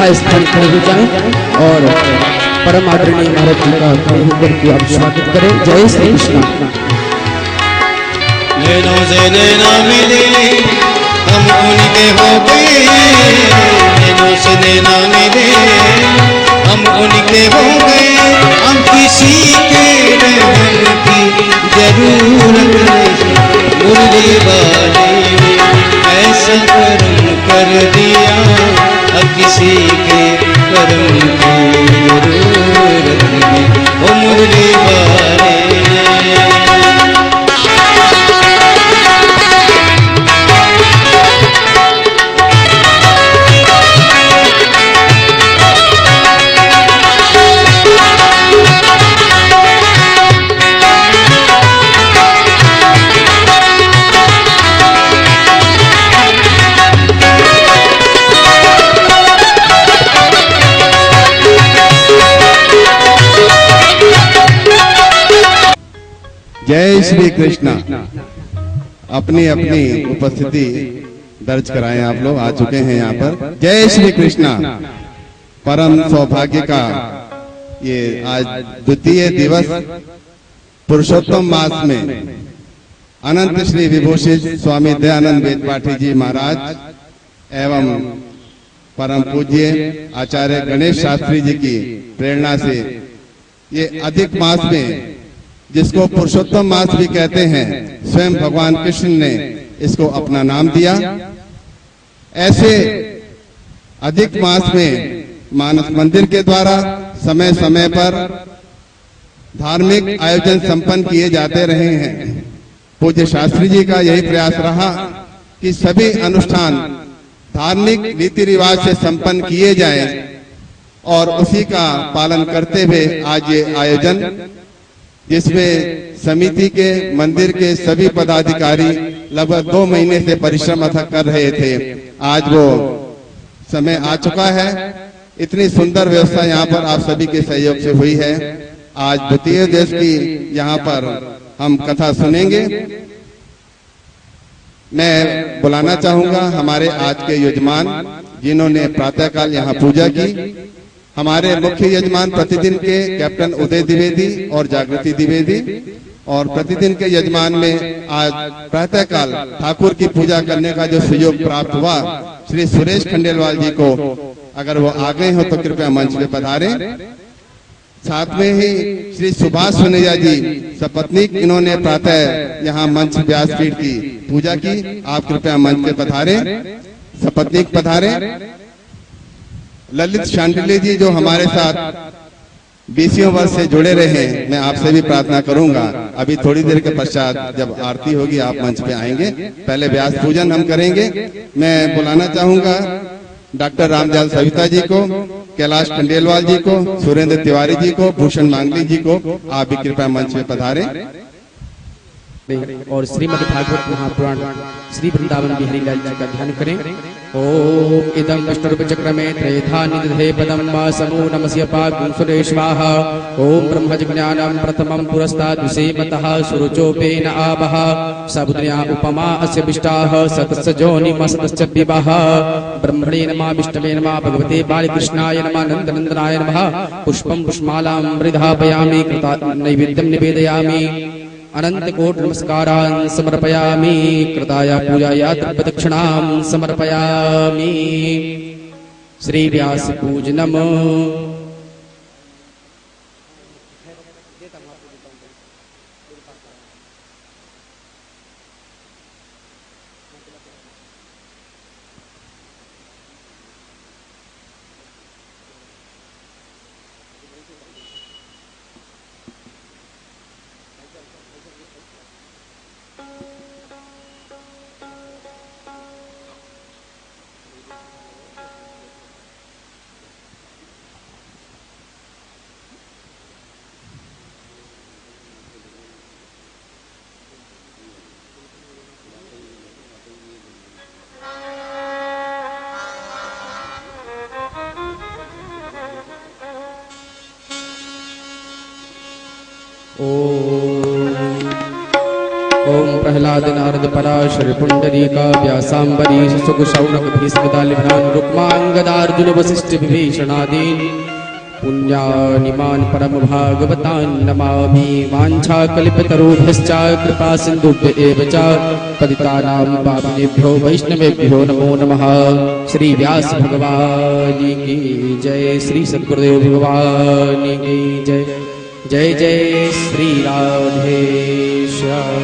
यथा स्थान खड़े हो जाएं और परम आदरणीय महाराज जी का खड़े होकर के आप स्वागत करें। जय श्री कृष्ण। नैनों से नैना मिले हम उनके हो गए, नैनों से नैना मिले हम उनके हो गए। हम किसी के रहने की जरूरत नहीं, मुरली वाले ऐसा करम कर दिया। अब किसी के करम की जरूरत नहीं, ओ मुरली वाले। जय श्री कृष्ण। अपनी अपनी उपस्थिति दर्ज कराएं। आप लोग आ चुके हैं यहाँ पर। जय श्री कृष्ण। परम सौभाग्य का ये आज द्वितीय दिवस पुरुषोत्तम मास में अनंत श्री विभूषित स्वामी दयानंद वेदपाठी जी महाराज एवं परम पूज्य आचार्य गणेश शास्त्री जी की प्रेरणा से ये अधिक मास में, जिसको पुरुषोत्तम मास भी कहते हैं, स्वयं भगवान कृष्ण ने इसको अपना नाम दिया। ऐसे अधिक मास में मानस मंदिर के द्वारा समय समय पर धार्मिक आयोजन संपन्न किए जाते रहे हैं। पूज्य शास्त्री जी का यही प्रयास रहा कि सभी अनुष्ठान धार्मिक रीति रिवाज से संपन्न किए जाएं और उसी का पालन करते हुए आज ये आयोजन, जिसमें समिति के मंदिर के सभी पदाधिकारी लगभग 2 महीने से परिश्रम अथक कर रहे थे, आज वो समय आ चुका है। इतनी सुंदर व्यवस्था यहाँ पर आप सभी के सहयोग से हुई है। आज द्वितीय दिवस की यहाँ पर हम कथा सुनेंगे। मैं बुलाना चाहूंगा हमारे आज के यजमान, जिन्होंने प्रातःकाल यहाँ पूजा की। हमारे मुख्य यजमान प्रतिदिन के कैप्टन उदय द्विवेदी और जागृति द्विवेदी, और प्रतिदिन के यजमान में आज प्रातःकाल ठाकुर की पूजा करने का जो सुयोग प्राप्त हुआ, श्री सुरेश खंडेलवाल जी को, अगर वो आ गए हो तो कृपया मंच पे पधारें। साथ में ही श्री सुभाष सुनेजा जी सपत्नीक, इन्होंने प्रातः यहाँ मंच व्यासपीठ की पूजा की। आप कृपया मंच पे पधारें, सपत्नीक पधारें। ललित शांडिल्य जी जो हमारे साथ 20 वर्ष से जुड़े रहे, मैं आपसे भी प्रार्थना करूंगा, अभी थोड़ी देर के पश्चात जब आरती होगी आप मंच पे आएंगे। पहले व्यास पूजन हम करेंगे। मैं बुलाना चाहूंगा डॉक्टर रामदयाल सविता जी को, कैलाश खंडेलवाल जी को, सुरेंद्र तिवारी जी को, भूषण मांगली जी को। आप भी कृपया मंच पे पधारें और श्रीमद् भागवत महापुराण श्री वृंदावन बिहारी लाल जी का ध्यान करें। ओम इदं विष्णुरूप चक्रमे त्रेधा निदधे पदं वा समो नमस्य पागुं सुरेश्वाः। ओम ब्रह्मज्ञानं प्रथमं पुरस्ताद् विसेमतः सुरुचोपेन आवः। सबुद्र्या उपमा अस्य विष्टाः सतस्य जोनिमसतस्य विवाह। ब्रह्मणे नमः विष्णवे नमः भगवते बालकृष्णाय नमः नन्दनन्दनाय नमः। पुष्पं पुष्पमालां वृधापयामि कृता नैवेद्यं निवेदयामि। अनंत कोटि नमस्कारान् समर्पयामि। कृताय पूजाया प्रदक्षिणां समर्पयामि। श्री व्यास पूजनम्। ओम प्रहलाद नारद पराशर पुंडरीका व्यासांबरीश सुख शौनक भीष्मदालिभ्यान रुक्मांगदार्जुन वसिष्ठ विभीषणादीन पुण्यानिमान परम भागवतान् नमामि। वाञ्छाकल्पतरुभ्यश्च कृपा सिन्धुभ्य एव च पतितानां पावनेभ्यो वैष्णवेभ्यो नमो नमः। श्री व्यास भगवान की जय। श्री सद्गुरुदेव भगवान की जय। जय जय श्री राधेश्याम।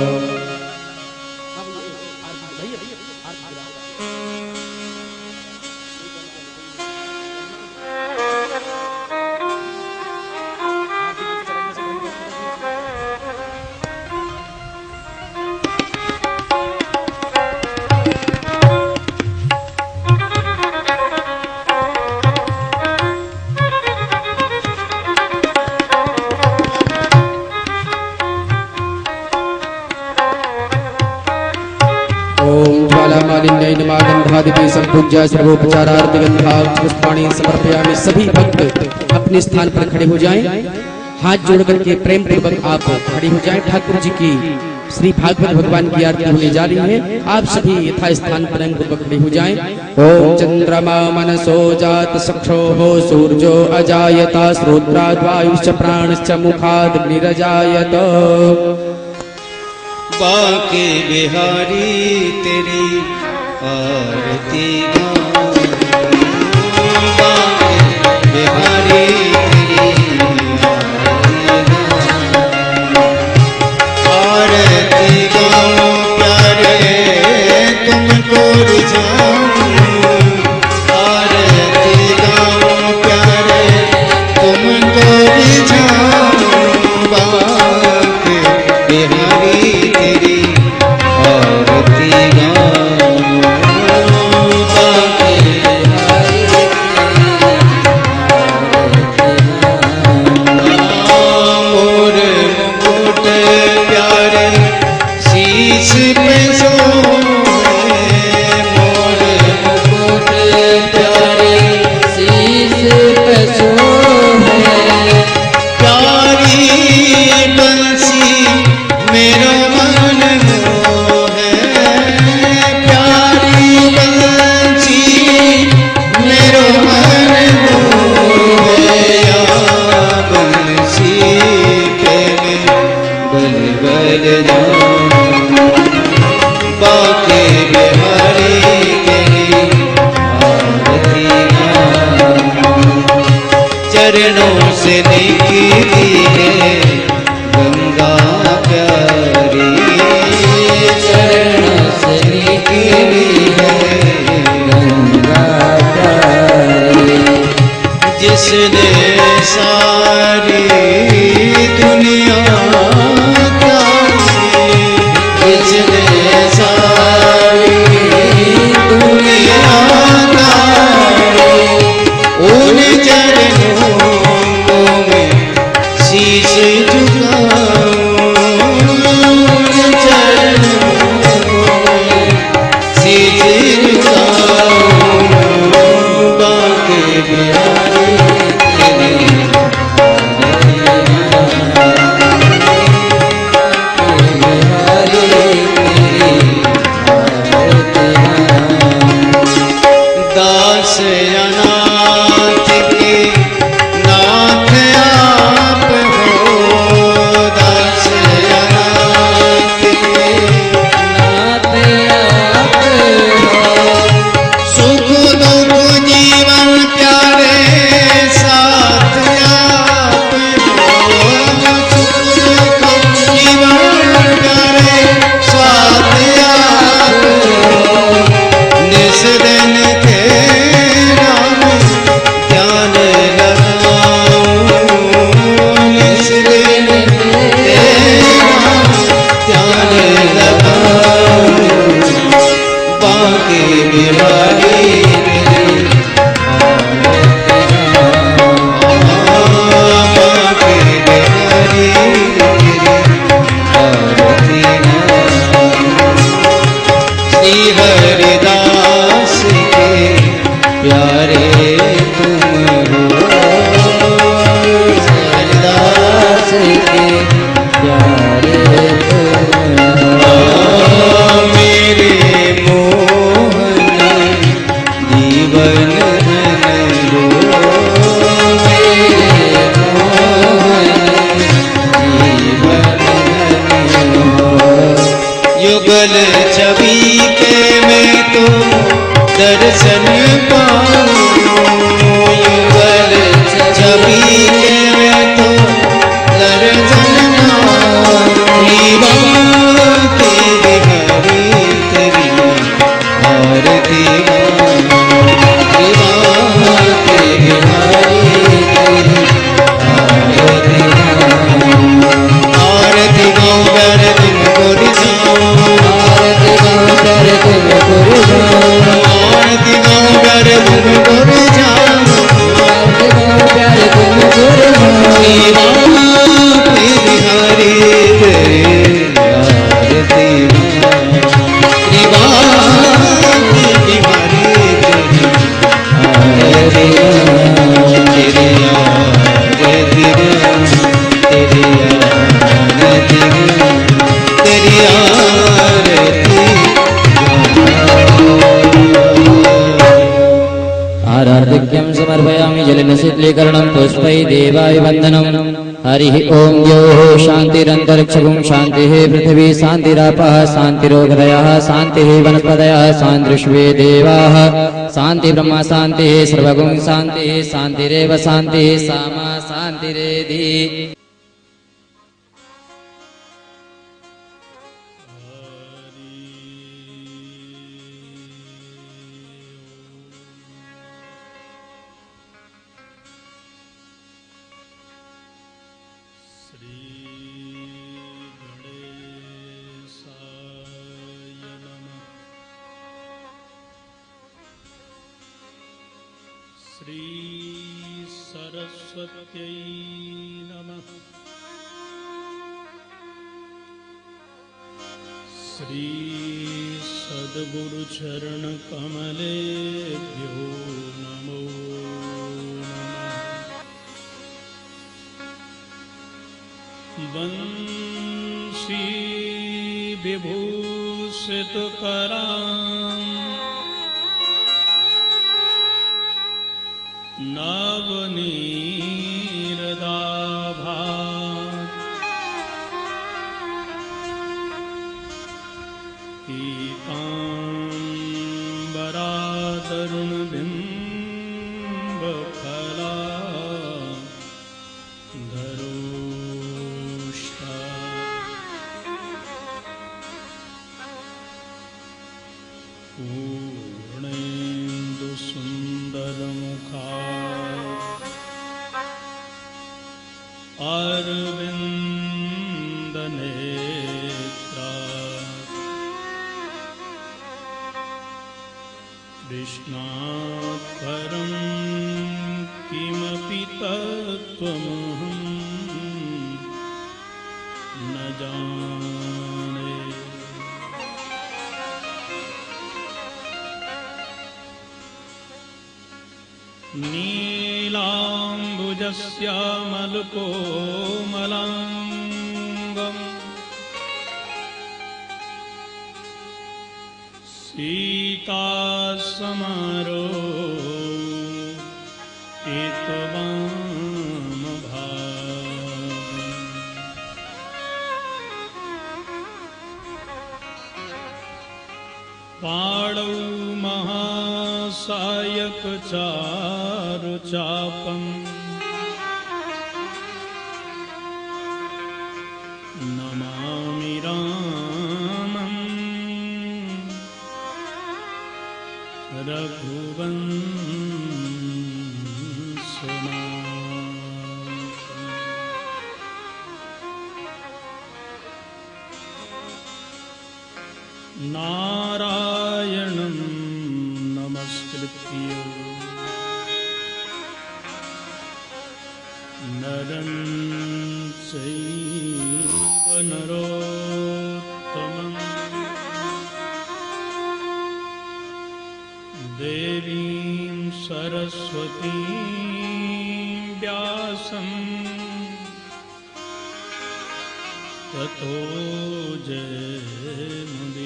ज्वालामालिन्यैनमागन्धादिभिः सम्पूज्य सर्वोपचारार्थ पुष्पाणि समर्पयामि। सभी भक्त अपने स्थान पर खड़े हो जाएं। हाथ जोड़ करके प्रेम पूर्वक आप खड़े हो जाएं। ठाकुर जी की श्री भागवत भगवान की आरती होने जा रही है। आप सभी यथा स्थान पर पूर्वक खड़े हो जाएं। ओम चंद्रमा मनसो जात चक्षुः सूर्यो अजायत श्रोत्राद्वायुश्च प्राणश्च मुखादग्निरजायत। बाके बिहारी तेरी आरती गाऊं, बाके बिहारी तेरी आरती गाऊं, प्यारे तुमको रिझाऊं, आरती गाऊं प्यारे तुमको रिझाऊं, बाके बिहारी तेरी आरती गाऊं, बाके बिहारी मोर मुकुट प्यारे शीश पे सोए, मोर मुकुट प्यारे शीश पे सोए, प्यारी बंसी मेरा मन मोहे, प्यारी बंसी मेरो मन मोहे, या बंसी के मैं बल बल जाऊं, बाके बिहारी तेरी आरती गाऊं, चरणों से निकली है गंगा प्यारी, चरणों से निकली है गंगा प्यारी, जिसने सारी दुनिया तारी, जिसने सारी दुनिया तारी, उन चरणों को मैं शीश झुकाऊं, उन चरणों को मैं शीश झुकाऊं, बाके बिहारी तेरी दास अनाथ के नाथ आप हो, दास अनाथ के नाथ आप हो, सुख दुख जीवन प्यारे साथ आप हो, सुख दुख जीवन प्यारे साथ आप हो, निस दिन तेरा ध्यान लगाऊं, निस दिन तेरा ध्यान लगाऊं, बाके बिहारी तेरी आरती गाऊं, बाके बिहारी तेरी आरती गाऊं, श्री हरिदास के प्यारे तुम हो, हरिदास के प्यारे तुम हो, युगल छवि के मैं तो दर्शन पाऊं, युगल छवि के मैं तो दर्शन पाऊं। तेरी हरी तेरी आरती तेरी हरी तेरी आरती गाँव कर तुम गुर जाओ, आरती गाँव कर तुम गुर जाओ, आरती गाँव कर तुम गुर जाओ, आरती गाँव कर तुम गुर जाओ। तेरी हरी तेरी आरती तेरी हरी तेरी आरती तेरी आरती तेरी आरती तेरी आरती। आराधिक्यं समर्पयामि जलेन शीतलीकरणं पुष्पै देवाय वन्दनं। हरिः ओं यो शान्तिरन्तरिक्षं शान्तिः पृथिवी शान्तिरापः शान्तिरोगदयः शान्तिः वनस्पतयः शान्तिर्विश्वे देवाः शान्ति ब्रह्म शान्तिः सर्वगुण शान्तिः शान्तिरेव शान्तिः सामा शान्तिरेधि। श्री सरस्वत्यै नमः। श्री सद्गुरु चरण कमलेभ्यो नमो नमः। वंशी विभूषित करां नवनीरदाभात् पीताम्बरातरुणबिम्बफला धरोष्टा पूर्णेन्दुसुन्दरमुखा अरविन्दनेत्रा कृष्णात् परं किमपि तत्त्वमहं न जाने। नीलाम्बुजश्यामलकोमलाङ्गं सीतासमारोपितवामभागम् पाणौ महासायकचारुचापम् नमामि रामं रघुवंशनाथम्। नारायणं नमस्कृत्य नरं चैव नरोत्तमं देवीं सरस्वतीं व्यासं ततो जयमुदीरये।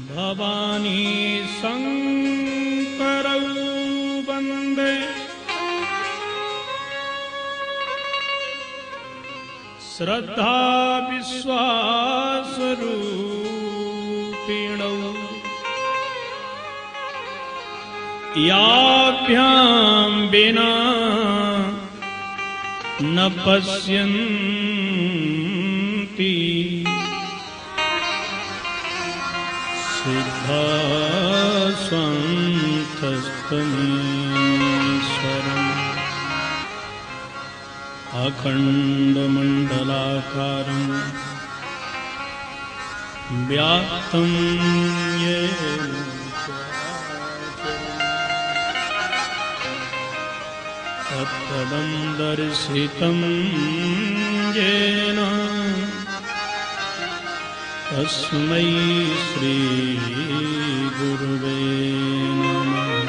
भवानी शङ्करौ वन्दे श्रद्धा विश्वास रूपिणौ याभ्यां विना न पश्यन्ति सिद्धा स्वान्तस्तमीश्वरम् अखण्डमण्डलाकारं व्याप्तं येन तत्पदं दर्शितं येन तस्मै श्रीगुरुवे नमः।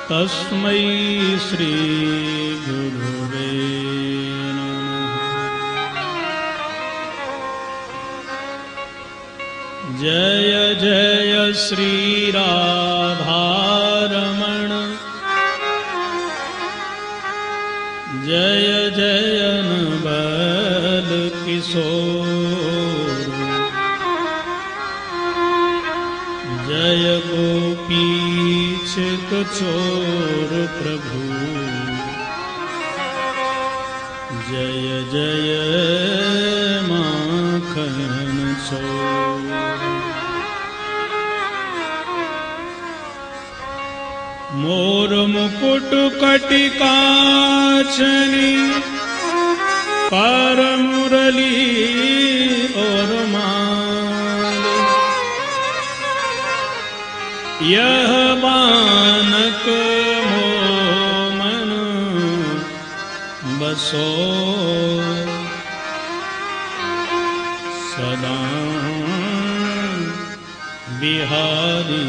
तस्मै श्रीगुरुवे नमः। जय जय श्रीराधारमण जय जय नवल किशोर जय गोपीच कचोर प्रभु जय जय माखन चोर। मोर मुकुट कटिकाचनी कर मुरली और माल यह बानक मोमन बसो सदा बिहारी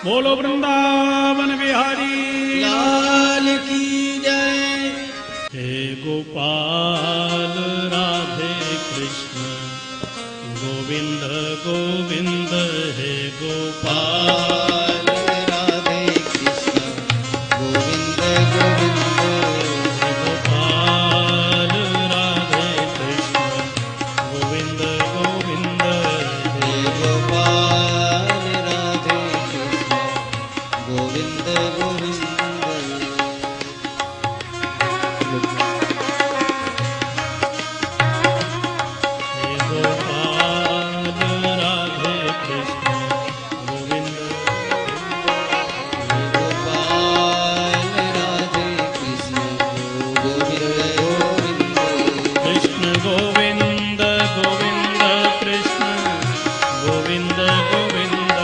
बोलो वृंदावन बिहारी लाल की जय। हे गोपाल राधे कृष्ण गोविंद गोविंद हे गोपाल राधे कृष्ण गोविंद गोविंद हे गोपाल राधे कृष्ण गोविंद गोविंद हे गोपाल राधे कृष्ण गोविंद गोविंद। हे गोपाल राधे कृष्ण गोविंद हे गोपाल राधे कृष्ण गोविंद गोविंद। कृष्ण गोविंद गोविंद कृष्ण गोविंद गोविंद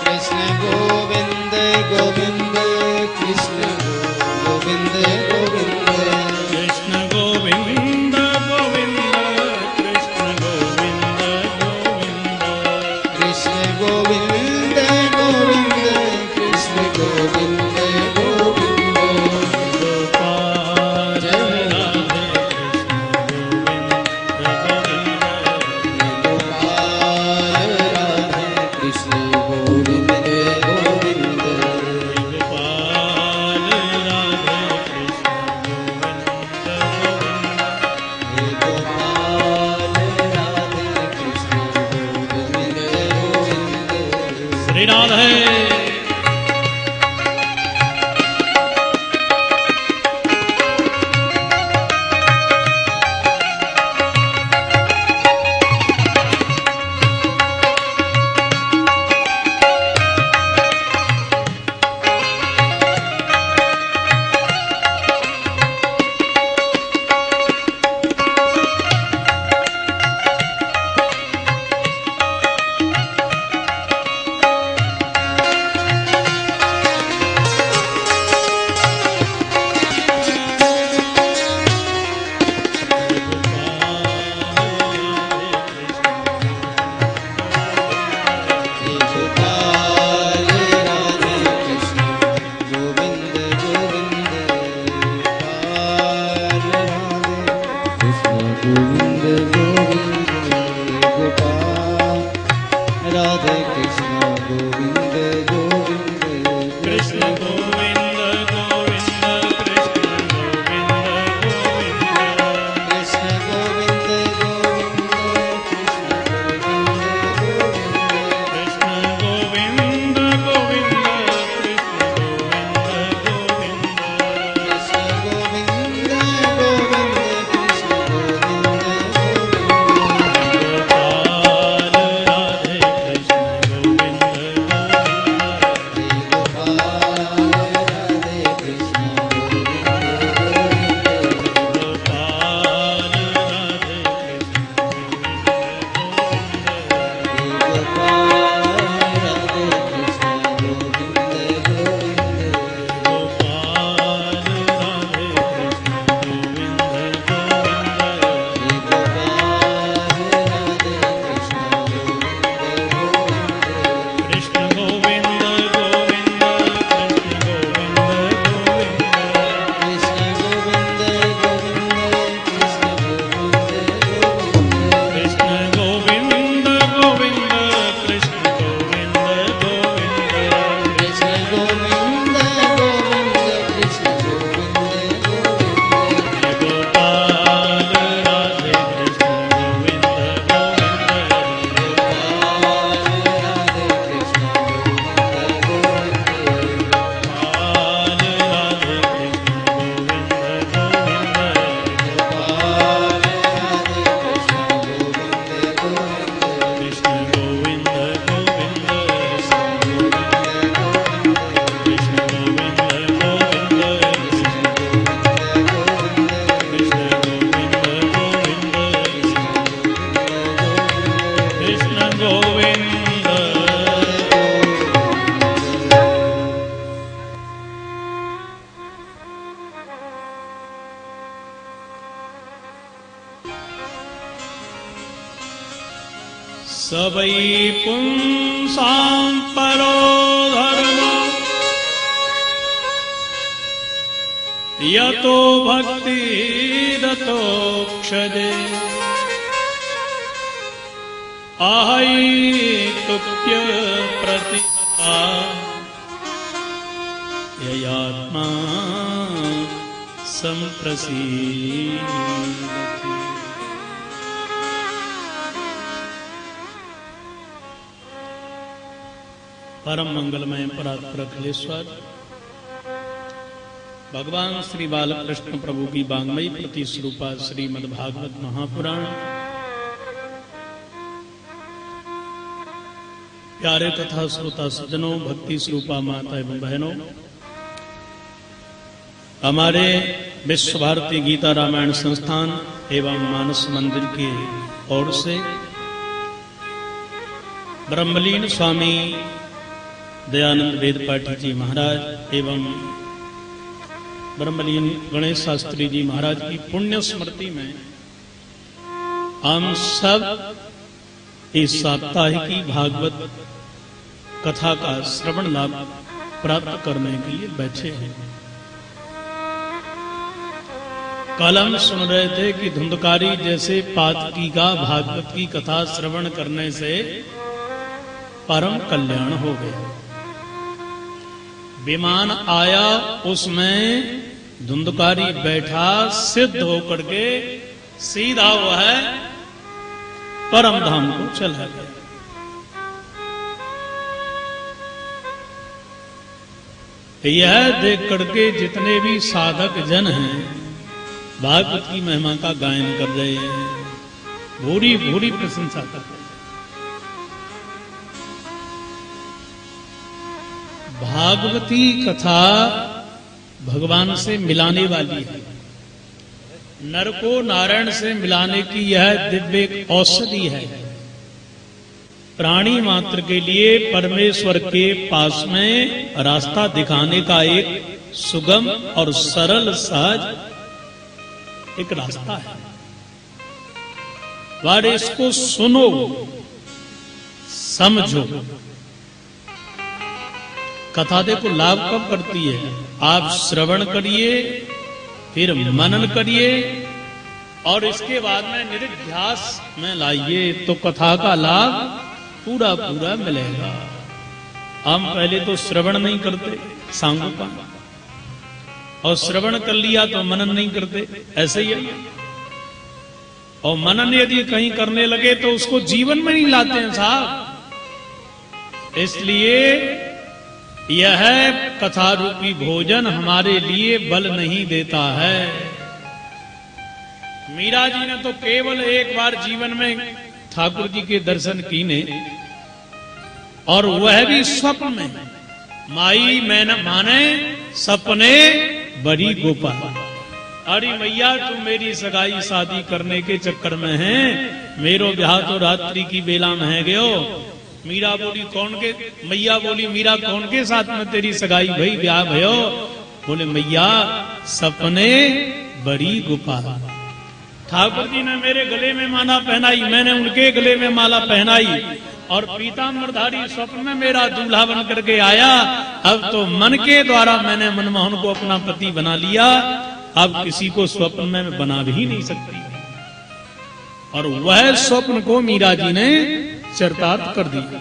कृष्ण गोविंद गोविंद कृष्ण गोविंद गोविंद। कृष्ण गोविंद गोविंद कृष्ण गोविंद गोविंद कृष्ण गोविंद गोविंद कृष्ण गोविंद गोविंद। गोपाल राधे कृष्ण गोविंद गोविंद गोपाल राधे कृष्ण गोविंद गोपाल राधे कृष्ण गोविंद गोविंद गोविंद। हे गोपाल राधे कृष्ण गोविंद गोविंद। श्री राधे राधे कृष्ण गोविंद गोविंद। सबई पुंसां परो धर्म यतो भक्ति रतोक्षदे आहैतुक्य प्रतिहता ययात्मा संप्रसीदति। परम मंगलमय परात्पर अखिलेश्वर भगवान श्री बालकृष्ण प्रभु की वाङ्मयी प्रति स्वरूपा श्रीमद् भागवत महापुराण। प्यारे तथा श्रोता सज्जनों, भक्ति स्वरूपा माता एवं बहनों, हमारे विश्व भारती गीता रामायण संस्थान एवं मानस मंदिर की ओर से ब्रह्मलीन स्वामी दयानंद वेदपाठी जी महाराज एवं ब्रह्मलीन गणेश शास्त्री जी महाराज की पुण्य स्मृति में हम सब इस साप्ताहिकी भागवत कथा का श्रवण लाभ प्राप्त करने के लिए बैठे हैं। कल हम सुन रहे थे कि धुंधकारी जैसे पातकी का भागवत की कथा श्रवण करने से परम कल्याण हो गया। विमान आया, उसमें धुंधकारी बैठा, सिद्ध होकर के सीधा वो है परम धाम को चला गया। यह देख करके जितने भी साधक जन हैं भागवत की महिमा का गायन कर रहे हैं, भूरी भूरी प्रशंसा कर रहे हैं। भागवती कथा भगवान से मिलाने वाली है। नर को नारायण से मिलाने की यह दिव्य औषधि है। प्राणी मात्र के लिए परमेश्वर के पास में रास्ता दिखाने का एक सुगम और सरल सहज एक रास्ता है। वारे इसको सुनो, समझो। कथा देखो लाभ कब करती है? आप श्रवण करिए, फिर मनन करिए और इसके बाद में निधिध्यास में लाइए तो कथा का लाभ पूरा पूरा मिलेगा। हम पहले तो श्रवण नहीं करते सांगोपांग, और श्रवण कर लिया तो मनन नहीं करते, ऐसे ही है। और मनन यदि कहीं करने लगे तो उसको जीवन में नहीं लाते हैं साहब। इसलिए यह कथा रूपी भोजन हमारे लिए बल नहीं देता है। मीरा जी ने तो केवल एक बार जीवन में ठाकुर जी के दर्शन कीने, और वह भी स्वप्न में। माई मैंने माने सपने बड़ी गोपाल। अरे मैया तू मेरी सगाई शादी करने के चक्कर में है, मेरो ब्याह तो रात्रि की बेला में है गयो। मीरा बोली कौन के? मैया बोली मीरा कौन के साथ में तेरी सगाई भई ब्याह भयो? बोले मैया सपने बड़ी गोपाल। ठाकुर जी ने मेरे गले में माला पहनाई, मैंने उनके गले में माला पहनाई, और पीताम्बरधारी स्वप्न में मेरा दूल्हा बन करके आया। अब तो मन के द्वारा मैंने मनमोहन को अपना पति बना लिया, अब किसी को स्वप्न में बना भी नहीं सकती। और वह स्वप्न को मीरा जी ने चरितार्थ कर दिया।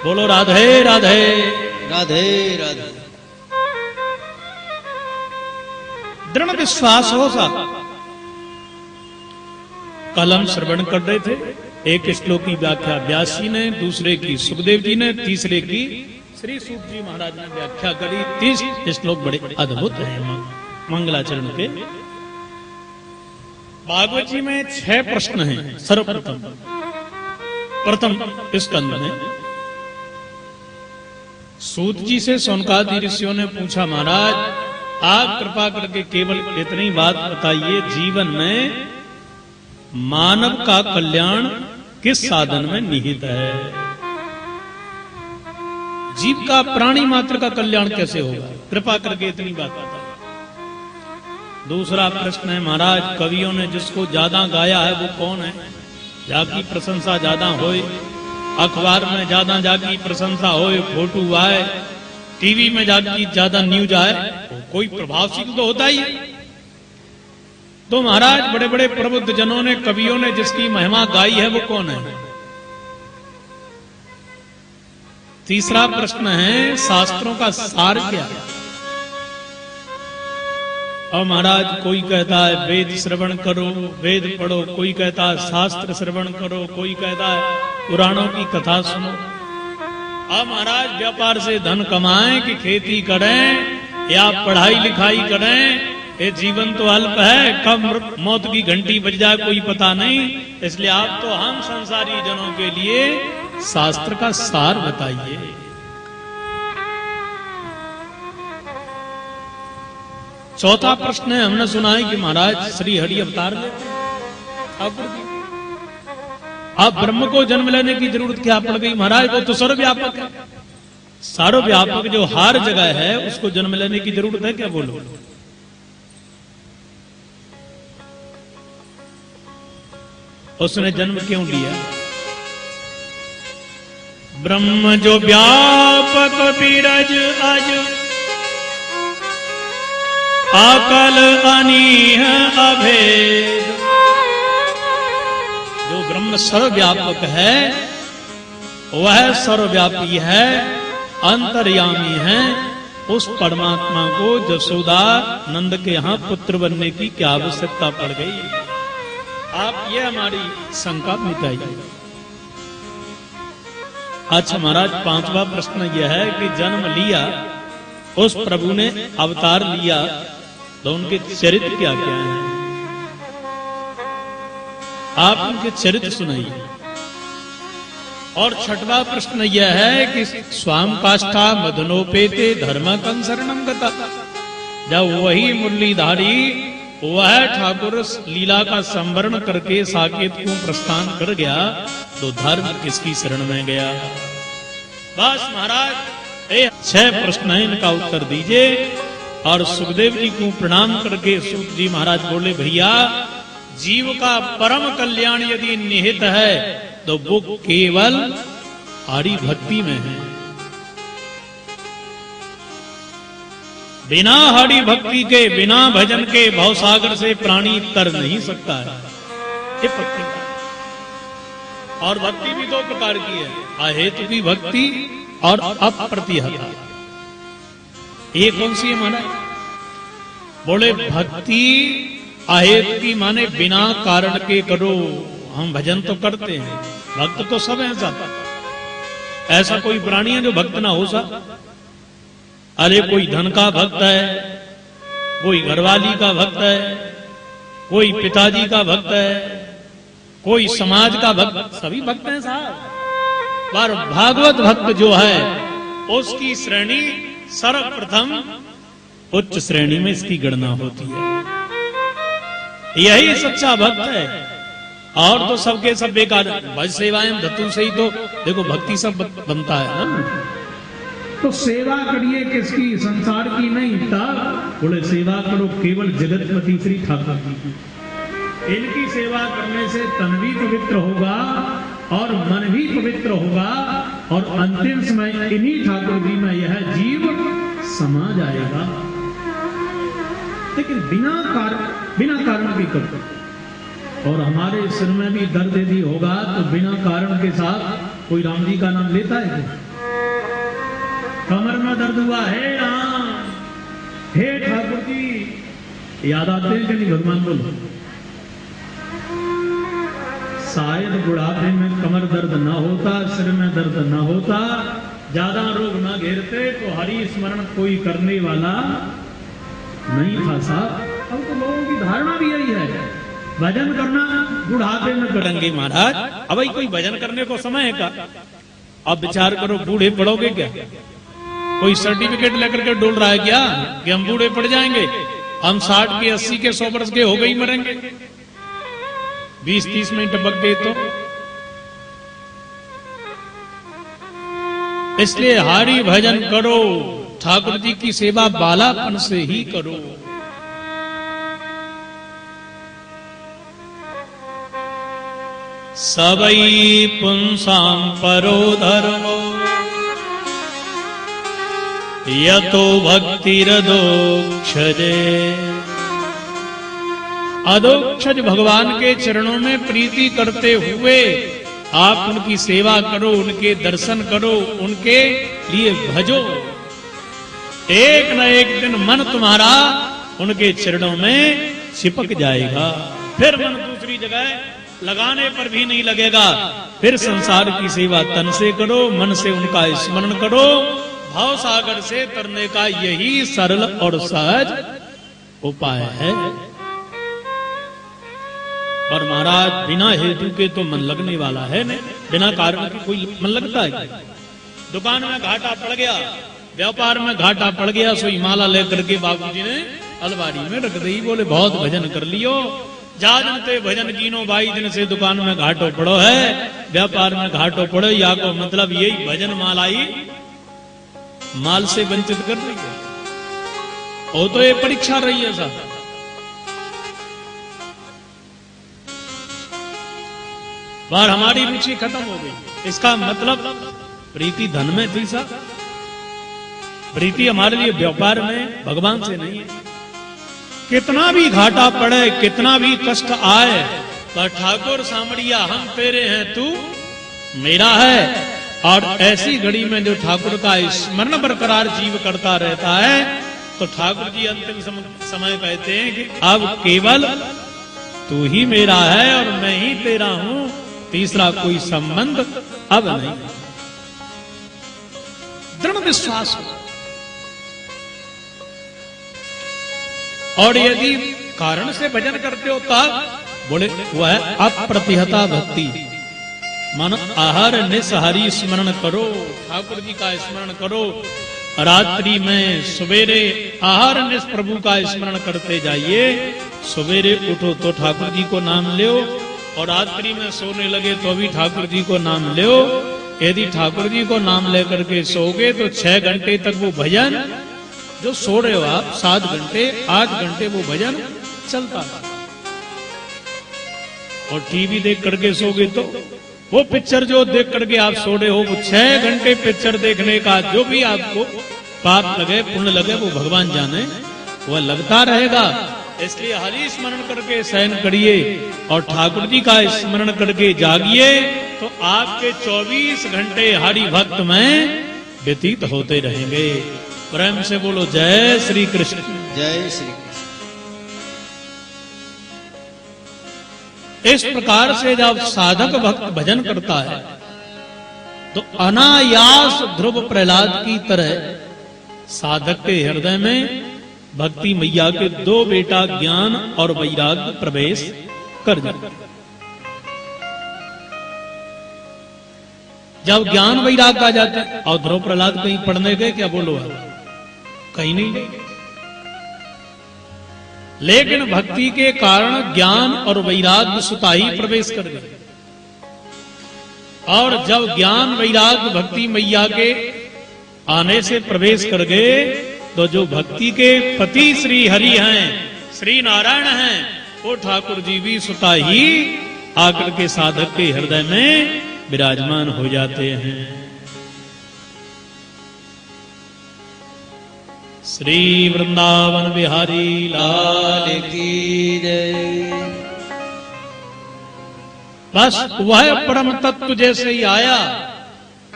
बोलो राधे राधे राधे राधे। दृढ़ विश्वास हो सा। कल हम श्रवण कर रहे थे, एक श्लोक की व्याख्या व्यास जी ने, दूसरे की सुखदेव जी ने, तीसरे की श्री सूत जी महाराज ने व्याख्या करी। 30 श्लोक बड़े अद्भुत हैं मंगलाचरण के। भागवत जी में 6 प्रश्न हैं। सर्वप्रथम प्रथम स्कंद में सूत जी से सौनकादि ऋषियों ने पूछा, महाराज आप कृपा करके केवल इतनी बात बताइए, जीवन में मानव का कल्याण किस साधन में निहित है? जीव का, प्राणी मात्र का कल्याण कैसे होगा? कृपा करके इतनी बात बताइए। दूसरा प्रश्न है, महाराज कवियों ने जिसको ज्यादा गाया है वो कौन है? जाकी प्रशंसा ज्यादा होए, अखबार में ज्यादा जाकी प्रशंसा होए, फोटो आए, टीवी में जाकी ज्यादा न्यूज आए, तो कोई प्रभावशील तो होता ही है। तो महाराज बड़े बड़े प्रबुद्ध जनों ने, कवियों ने जिसकी महिमा गाई है वो कौन है? तीसरा प्रश्न है, शास्त्रों का सार क्या है? और महाराज कोई कहता है वेद श्रवण करो, वेद पढ़ो, कोई कहता है शास्त्र श्रवण करो, कोई कहता है पुराणों की कथा सुनो। अब महाराज व्यापार से धन कमाएं कि खेती करें या पढ़ाई लिखाई करें, ये जीवन तो अल्प है, कब मौत की घंटी बज जाए कोई पता नहीं। इसलिए आप तो हम संसारी जनों के लिए शास्त्र का सार बताइए। चौथा प्रश्न है, हमने सुना है कि महाराज श्री हरि अवतार लेते हैं ठाकुर जी। अब ब्रह्म को जन्म लेने की जरूरत क्या पड़ गई महाराज? वो तो सर्वव्यापक है, सर्वव्यापक जो हर जगह है उसको जन्म लेने की जरूरत है क्या? बोलो। उसने जन्म क्यों लिया? ब्रह्म जो व्यापक बिरज अज, अकल अनीह अभेद। जो ब्रह्म सर्वव्यापक है वह सर्वव्यापी है, अंतर्यामी है। उस परमात्मा को जसोदा नंद के यहां पुत्र बनने की क्या आवश्यकता पड़ गई? आप ये हमारी शंका मिटाइए। अच्छा महाराज, पांचवा प्रश्न यह है कि जन्म लिया, उस प्रभु ने अवतार लिया, तो उनके चरित्र क्या क्या हैं? आप उनके चरित्र सुनाइए। और छठवां प्रश्न यह है कि स्वाम काष्ठा मदनोपेते धर्म कंसरणम गता। जब वही मुरलीधारी वह ठाकुर लीला का संवरण करके साकेत को प्रस्थान कर गया, तो धर्म किसकी शरण में गया? बस महाराज 6 प्रश्न है, इनका उत्तर दीजिए। और सुखदेव जी को प्रणाम करके सूत जी महाराज बोले, भैया जीव का परम कल्याण यदि निहित है तो वो केवल हरि भक्ति में है। बिना हरि भक्ति के, बिना भजन के भवसागर से प्राणी तर नहीं सकता है। ये भक्ति का। और भक्ति भी 2 प्रकार की है, अहेतु की भक्ति और अप्रतिहता। ये कौन सी है माना? बोले भक्ति अहेतु की माने बिना कारण के करो। हम भजन तो करते हैं, भक्त तो सब हैं सब। ऐसा कोई प्राणी है जो भक्त ना हो सकता? अरे कोई धन का भक्त है, कोई घरवाली का भक्त है, कोई पिताजी का भक्त है, कोई समाज का भक्त, सभी भक्त हैं साहब। पर भागवत भक्त जो है उसकी श्रेणी सर्वप्रथम उच्च श्रेणी में इसकी गणना होती है। यही सच्चा भक्त है। और तो सबके सब बेकार। भज सेवाएं धतु से ही तो देखो भक्ति सब बनता है ना। तो सेवा करिए किसकी? संसार की नहीं था। बोले सेवा करो केवल जगतपति श्री ठाकुर जी की। इनकी सेवा करने से तन भी पवित्र होगा और मन भी पवित्र होगा, और अंतिम समय इन्हीं ठाकुर जी में यह जीव समा जाएगा। लेकिन बिना कारण की करो। और हमारे सिर में भी दर्द यदि होगा तो बिना कारण के साथ कोई राम जी का नाम लेता है क्या? कमर में दर्द हुआ है राम, हे ठाकुर जी, याद आते हैं कि नहीं भगवान? बोलो। शायद बुढ़ापे में कमर दर्द ना होता, सिर में दर्द ना होता, ज्यादा रोग ना घेरते तो हरि स्मरण कोई करने वाला नहीं था साहब। अब तो लोगों की धारणा भी यही है, भजन करना बुढ़ापे में करेंगे महाराज। अब भाई कोई भजन करने को समय है का? अब विचार करो, बूढ़े पड़ोगे क्या? कोई सर्टिफिकेट लेकर के डोल रहा है क्या कि हम बूढ़े पड़ जाएंगे? हम 60 के 80 के 100 वर्ष के हो गए मरेंगे। 20-30 में टपक गए तो। इसलिए हरि भजन करो, ठाकुर जी की सेवा बालापन से ही करो। सबई पुंसां परो धर्मो यतो भक्तिरदोक्षजे। अदोक्षज भगवान के चरणों में प्रीति करते हुए आप उनकी सेवा करो, उनके दर्शन करो, उनके लिए भजो। एक न एक दिन मन तुम्हारा उनके चरणों में चिपक जाएगा। फिर मन दूसरी जगह लगाने पर भी नहीं लगेगा। फिर संसार की सेवा तन से करो, मन से उनका स्मरण करो। भाव सागर से तरने का यही सरल और सहज उपाय है। और महाराज बिना हेतु के तो मन लगने वाला है नहीं, बिना कारण के कोई मन लगता है? दुकान में घाटा पड़ गया, व्यापार में घाटा पड़ गया, सोई माला लेकर के बाबूजी ने अलमारी में रख दी। बोले बहुत भजन कर लियो, जा जनते भजन कीनो बाई दिन से दुकान में घाटो पड़ो है, व्यापार में घाटो पड़ो। या को मतलब यही भजन मालाई माल से वंचित कर रही है। वो तो ये परीक्षा रही है साहब। बार हमारी रुचि खत्म हो गई। इसका मतलब प्रीति धन में थी साहब, प्रीति हमारे लिए व्यापार में, भगवान से नहीं है। कितना भी घाटा पड़े, कितना भी कष्ट आए, पर ठाकुर सामड़िया हम तेरे हैं, तू मेरा है। और ऐसी घड़ी में जो ठाकुर का स्मरण बरकरार जीव करता रहता है, तो ठाकुर जी अंतिम समय कहते हैं कि अब केवल तू ही मेरा है और मैं ही तेरा हूं, तीसरा कोई संबंध अब नहीं। दृढ़ विश्वास हो। और यदि कारण से भजन करते हो तब बोले वह अप्रतिहता भक्ति। मन आहार निसहारी स्मरण करो, ठाकुर जी का स्मरण करो। रात्रि में सवेरे आहार निस प्रभु का स्मरण करते जाइए। सवेरे उठो तो ठाकुर जी को नाम लो, और रात्रि में सोने लगे तो भी ठाकुर जी को नाम लो। यदि ठाकुर जी को नाम लेकर के सोओगे तो 6 घंटे तक वो भजन जो सो रहे हो आप, 7 घंटे 8 घंटे वो भजन चलता है। और टीवी देख करके सोगे तो वो पिक्चर जो देख करके आप सो रहे हो, वो 6 घंटे पिक्चर देखने का जो भी आपको पाप लगे पुण्य लगे वो भगवान जाने, वह लगता रहेगा। इसलिए हरि स्मरण करके शयन करिए और ठाकुर जी का स्मरण करके जागिए, तो आपके 24 घंटे हरि भक्त में व्यतीत होते रहेंगे। प्रेम से बोलो जय श्री कृष्ण। जय श्री कृष्ण। इस प्रकार से जब साधक भक्त भजन करता है तो अनायास ध्रुव प्रहलाद की तरह साधक के हृदय में भक्ति मैया के 2 बेटा ज्ञान और वैराग्य प्रवेश कर जाते। जब ज्ञान वैराग्य आ जाता है, और ध्रुव प्रहलाद कहीं पढ़ने गए क्या? बोलो कहीं नहीं गए। लेकिन भक्ति के कारण ज्ञान और वैराग्य स्वतः ही प्रवेश कर गए। और जब ज्ञान वैराग्य भक्ति मैया के आने से प्रवेश कर गए, तो जो भक्ति के पति श्री हरि हैं, श्री नारायण हैं, वो ठाकुर जी भी स्वतः ही आकर के साधक के हृदय में विराजमान हो जाते हैं। श्री वृंदावन बिहारी लाल की जय। बस वह परम तत्व जैसे ही आया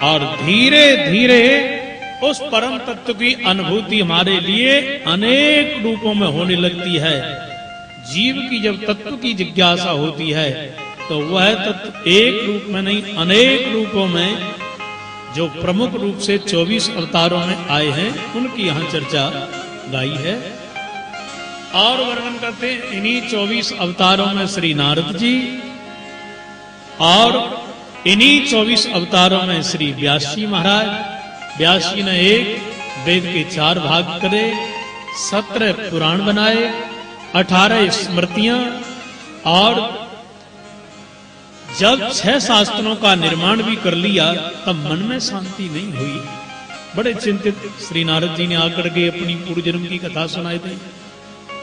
और धीरे धीरे उस परम तत्व की अनुभूति हमारे लिए अनेक रूपों में होने लगती है। जीव की जब तत्व की जिज्ञासा होती है तो वह तत्व एक रूप में नहीं, अनेक रूपों में, जो प्रमुख रूप से 24 अवतारों में आए हैं, उनकी यहां चर्चा गाई है। और वर्णन करते हैं इन्हीं 24 अवतारों में श्री नारद जी, और इन्हीं 24 अवतारों में श्री व्यास जी महाराज। व्यास जी ने एक वेद के 4 भाग करे, 17 पुराण बनाए, 18 स्मृतियां, और जब 6 शास्त्रों का निर्माण भी कर लिया तब मन में शांति नहीं हुई। बड़े चिंतित श्री नारद जी ने आकर के अपनी पूर्व जन्म की कथा सुनाई थी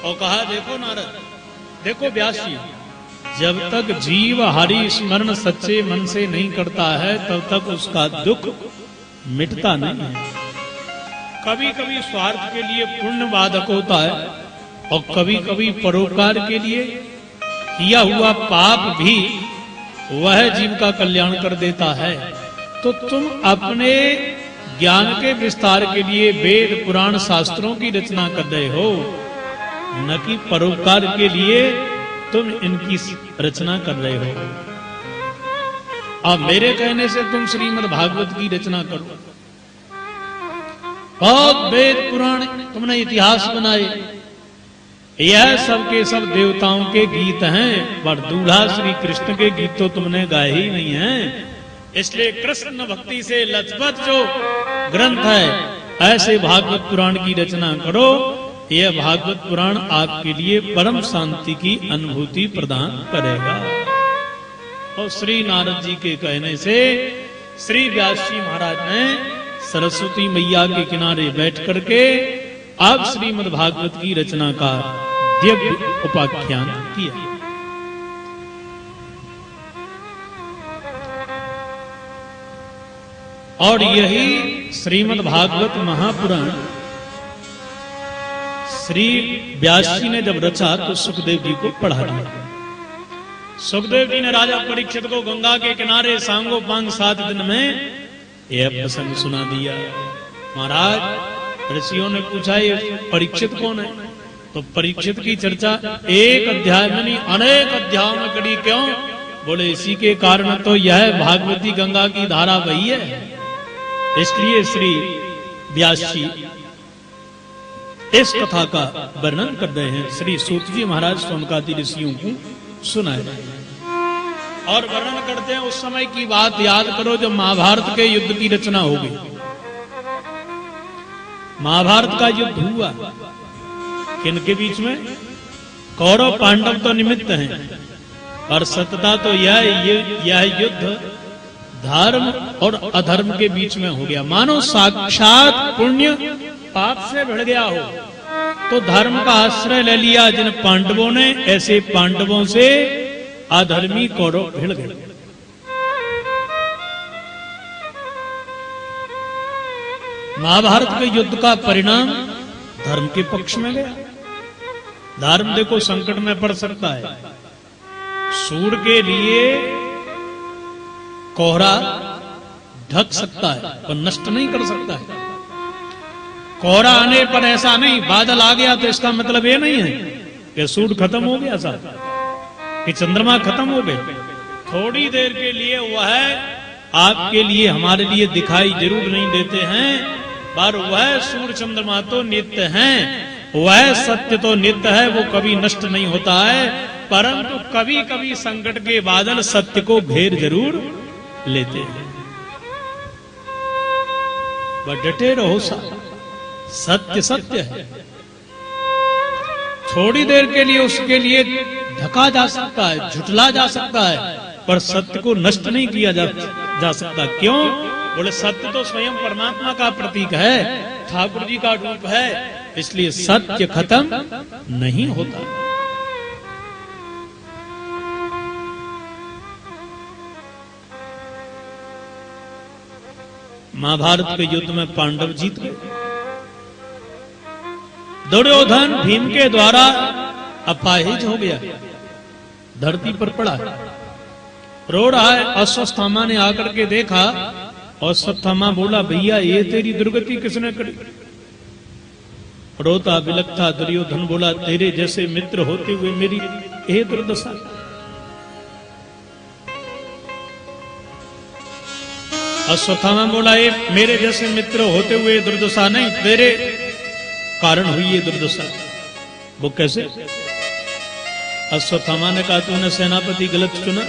और कहा, देखो नारद, देखो व्यास जी, जब तक जीव हरि स्मरण सच्चे मन से नहीं करता है तब तक उसका दुख मिटता नहीं है। कभी कभी स्वार्थ के लिए पुण्य बाधक होता है और कभी कभी परोपकार के लिए किया हुआ पाप भी वह जीव का कल्याण कर देता है। तो तुम अपने ज्ञान के विस्तार के लिए वेद पुराण शास्त्रों की रचना कर रहे हो, न कि परोपकार के लिए तुम इनकी रचना कर रहे हो। अब मेरे कहने से तुम श्रीमद् भागवत की रचना करो। बहुत वेद पुराण तुमने इतिहास बनाए, यह सब के सब देवताओं के गीत हैं, पर दूल्हा श्री कृष्ण के गीत तो तुमने गाए ही नहीं हैं। इसलिए कृष्ण भक्ति से लथपथ जो ग्रंथ है, ऐसे भागवत पुराण की रचना करो। यह भागवत पुराण आपके लिए परम शांति की अनुभूति प्रदान करेगा। और श्री नारद जी के कहने से श्री व्यास जी महाराज ने सरस्वती मैया के किनारे बैठ करके अब श्रीमद् भागवत की रचना का दिव्य उपाख्यान किया। और यही श्रीमद् भागवत महापुराण श्री व्यास जी ने जब रचा तो सुखदेव जी को पढ़ा दिया। सुखदेव जी ने राजा परीक्षित को गंगा के किनारे सांगोपांग 7 दिन में यह प्रसंग सुना दिया। महाराज ऋषियों ने पूछा ये परीक्षित कौन है? तो परीक्षित की चर्चा एक अध्याय में नहीं अनेक अध्यायों में करी। क्यों? बोले इसी के कारण तो यह भागवती गंगा की धारा वही है। इसलिए श्री व्यास जी इस कथा का वर्णन कर रहे हैं। श्री सूत जी महाराज सोनकादि ऋषियों को सुनाए और वर्णन करते हैं। उस समय की बात याद करो जब महाभारत के युद्ध की रचना हो गई। महाभारत का युद्ध हुआ किनके बीच में? कौरव पांडव तो निमित्त हैं, पर सत्यता तो यह युद्ध धर्म और अधर्म के बीच में हो गया। मानो साक्षात पुण्य पाप से भिड़ गया हो तो धर्म का आश्रय ले लिया जिन पांडवों ने, ऐसे पांडवों से अधर्मी कौरव भिड़ गए। महाभारत के युद्ध का परिणाम धर्म के पक्ष में गया। धर्म देखो संकट में पड़ सकता है। सूर्य के लिए कोहरा ढक सकता है पर नष्ट नहीं कर सकता है। कोहरा आने पर ऐसा नहीं, बादल आ गया तो इसका मतलब ये नहीं है कि सूर्य खत्म हो गया साहब, कि चंद्रमा खत्म हो गए। थोड़ी देर के लिए वह आपके लिए हमारे लिए दिखाई जरूर नहीं देते हैं, पर वह सूर्य चंद्रमा तो नित्य हैं। वह सत्य तो नित्य है, वो कभी नष्ट नहीं होता है। परंतु कभी कभी संकट के बादल सत्य को घेर जरूर लेते हैं। वह डटे रहो साहब, सत्य सत्य है। थोड़ी देर के लिए उसके लिए ढका जा सकता है, झुटला जा सकता है, पर सत्य को नष्ट नहीं किया जा सकता। क्यों? बोले सत्य तो स्वयं परमात्मा का प्रतीक है, ठाकुर जी का रूप है, इसलिए सत्य खत्म नहीं होता। महाभारत के युद्ध में पांडव जीत गए। दुर्योधन भीम के द्वारा अपाहिज हो गया, धरती पर पड़ा, रो रहा है। अश्वत्थामा ने आकर के देखा और अश्वत्थामा बोला भैया ये तेरी दुर्गति किसने करी? रोता बिलखता दुर्योधन बोला तेरे जैसे मित्र होते हुए मेरी ये दुर्दशा। अश्वत्थामा बोला ये मेरे जैसे मित्र होते हुए दुर्दशा नहीं, तेरे कारण हुई ये दुर्दशा। वो कैसे? अश्वत्थामा ने कहा तूने सेनापति गलत चुना।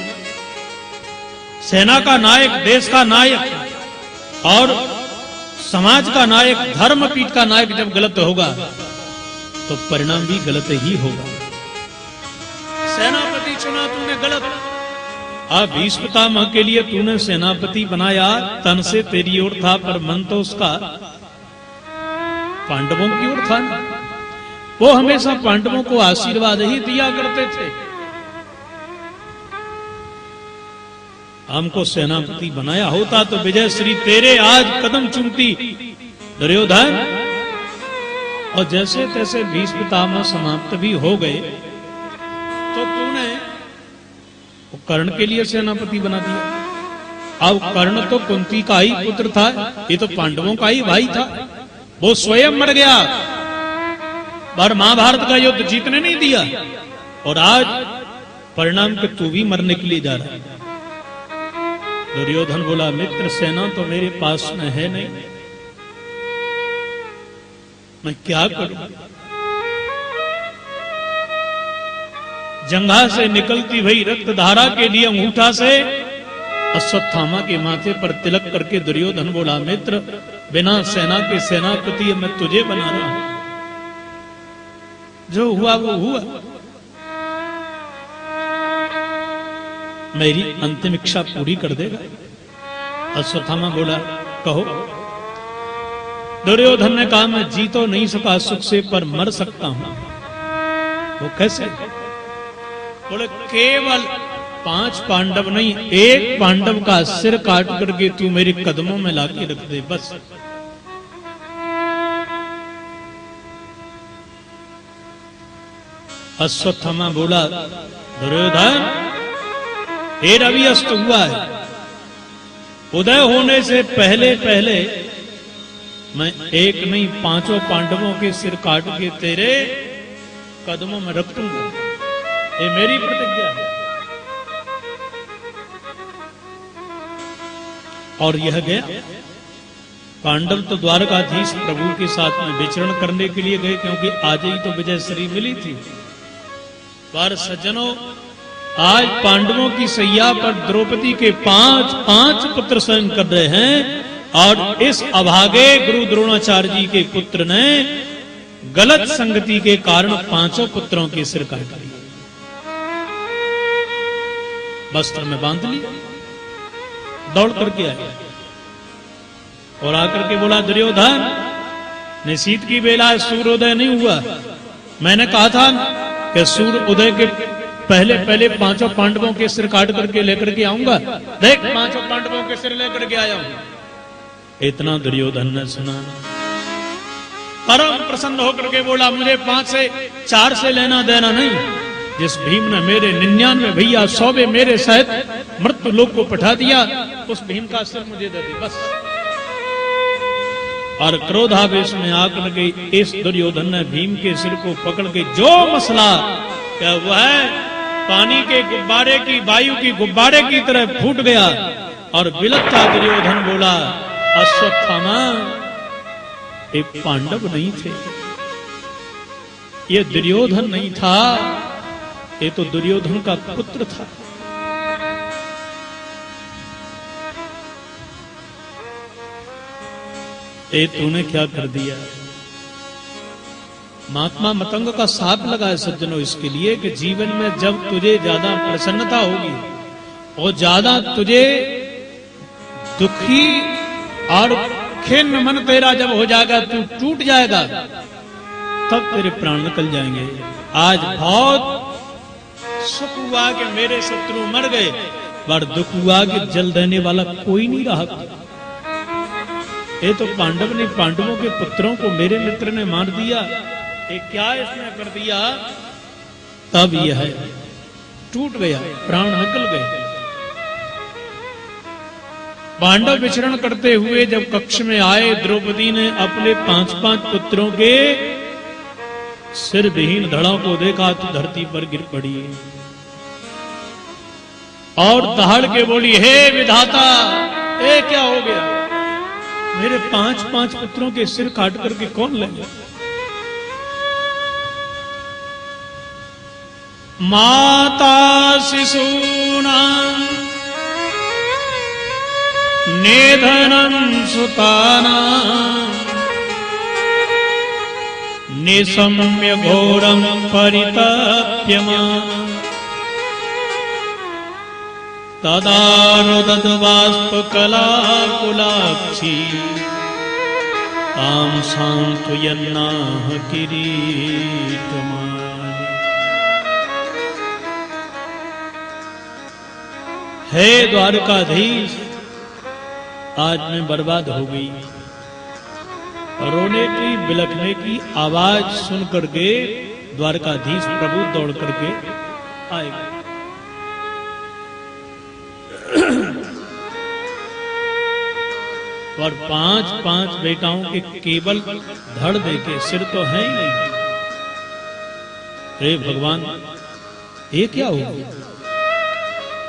सेना का नायक, देश का नायक और समाज का नायक, धर्मपीठ का नायक जब गलत होगा तो परिणाम भी गलत ही होगा। सेनापति चुना तूने गलत। अब भीष्म पितामह के लिए तूने सेनापति बनाया, तन से तेरी ओर था पर मन तो उसका पांडवों की ओर था। वो हमेशा पांडवों को आशीर्वाद ही दिया करते थे। हमको सेनापति बनाया होता तो विजय श्री तेरे आज कदम चूमती दुर्योधन। और जैसे तैसे भीष्म पितामह समाप्त भी हो गए तो तूने वो कर्ण के लिए सेनापति बना दिया। अब कर्ण तो कुंती का ही पुत्र था, ये तो पांडवों का ही भाई था, वो स्वयं मर गया पर महाभारत का युद्ध जीतने नहीं दिया। और आज परिणाम के तू भी मरने के लिए जा रहा है। दुर्योधन बोला मित्र सेना तो मेरे पास में है नहीं, मैं क्या करूं। जंघा से निकलती हुई रक्त धारा के लिए अंगूठा से अश्वत्थामा के माथे पर तिलक करके दुर्योधन बोला मित्र बिना सेना के सेनापति मैं तुझे बना रहा हूं, जो हुआ वो हुआ, मेरी अंतिम इच्छा पूरी कर देगा। अश्वत्थामा बोला कहो। दुर्योधन ने कहा मैं जी तो नहीं सका सुख से पर मर सकता हूं। वो कैसे? बोले केवल 5 पांडव नहीं, एक पांडव का सिर काट करके तू मेरे कदमों में लाके रख दे बस। अश्वत्थामा बोला दुर्योधन ये रवि अस्त हुआ है, उदय होने से पहले पहले मैं एक नहीं 5 पांडवों के सिर काट के तेरे कदमों में रख दूंगा, ये मेरी प्रतिज्ञा है। और यह गया। पांडव तो द्वारकाधीश प्रभु के साथ में विचरण करने के लिए गए क्योंकि आज ही तो विजय श्री मिली थी। पर सज्जनों आज पांडवों की सैया पर द्रौपदी के 5 पुत्र शयन कर रहे हैं और इस अभागे गुरु द्रोणाचार्य जी के पुत्र ने गलत संगति के कारण 5 पुत्रों के सिर काट लिए, वस्त्र में बांध लिया, दौड़ करके आया और आकर के बोला दुर्योधन निशीत की बेला सूर्योदय नहीं हुआ, मैंने कहा था कि सूर्य उदय के पहले पहले 5 पांडवों के सिर काट करके लेकर के आऊंगा, देख 5 पांडवों के सिर लेकर के आया हूं। इतना दुर्योधन ने सुना, परम प्रसन्न होकर के बोला मुझे 5 से 4 से लेना देना नहीं, जिस भीम ने मेरे 99 भैया 100 मेरे सहित मृत्यु लोक को पठा दिया उस भीम का सिर मुझे दे दी बस। और क्रोधावेश में आकर के इस दुर्योधन ने भीम के सिर को पकड़ के जो मसला क्या हुआ है पानी के गुब्बारे की वायु की गुब्बारे की तरह फूट गया और बिलखता दुर्योधन बोला अश्वत्थामा ये पांडव नहीं थे, ये दुर्योधन नहीं था, ये तो दुर्योधन का पुत्र था। ये तूने क्या कर दिया? महात्मा मतंग का साप लगा है सज्जनों इसके लिए कि जीवन में जब तुझे ज्यादा प्रसन्नता होगी और ज्यादा तुझे दुखी और खिन्न मन तेरा जब हो जाएगा, तू टूट जाएगा, तब तेरे प्राण निकल जाएंगे। आज बहुत सुख हुआ कि मेरे शत्रु मर गए, पर दुख हुआ कि जल देने वाला कोई नहीं रहा। ये तो पांडव ने पांडवों के पुत्रों को मेरे मित्र ने मार दिया, ये क्या इसने कर दिया? तब यह टूट गया, प्राण निकल गए। पांडव विचरण करते हुए जब कक्ष में आए, द्रौपदी ने अपने 5 पुत्रों के सिर विहीन धड़ों को देखा तो धरती पर गिर पड़ी और दहाड़ के बोली हे विधाता ये क्या हो गया? मेरे 5 पुत्रों के सिर काट करके कौन ले गया? माता शिशूना निधनं सुताना निशम्य घोरं परितप्यमाना तदा रुदत बाष्पकलाकुलाक्षी तां सान्त्वयन्नाह किरीटमाली। हे द्वारकाधीश, आज मैं बर्बाद हो गई। रोने की बिलखने की आवाज सुन करके द्वारकाधीश प्रभु दौड़ करके आए। और 5 बेटाओं के केवल धड़ देके, सिर तो है ही नहीं। हे भगवान, ये क्या हुआ?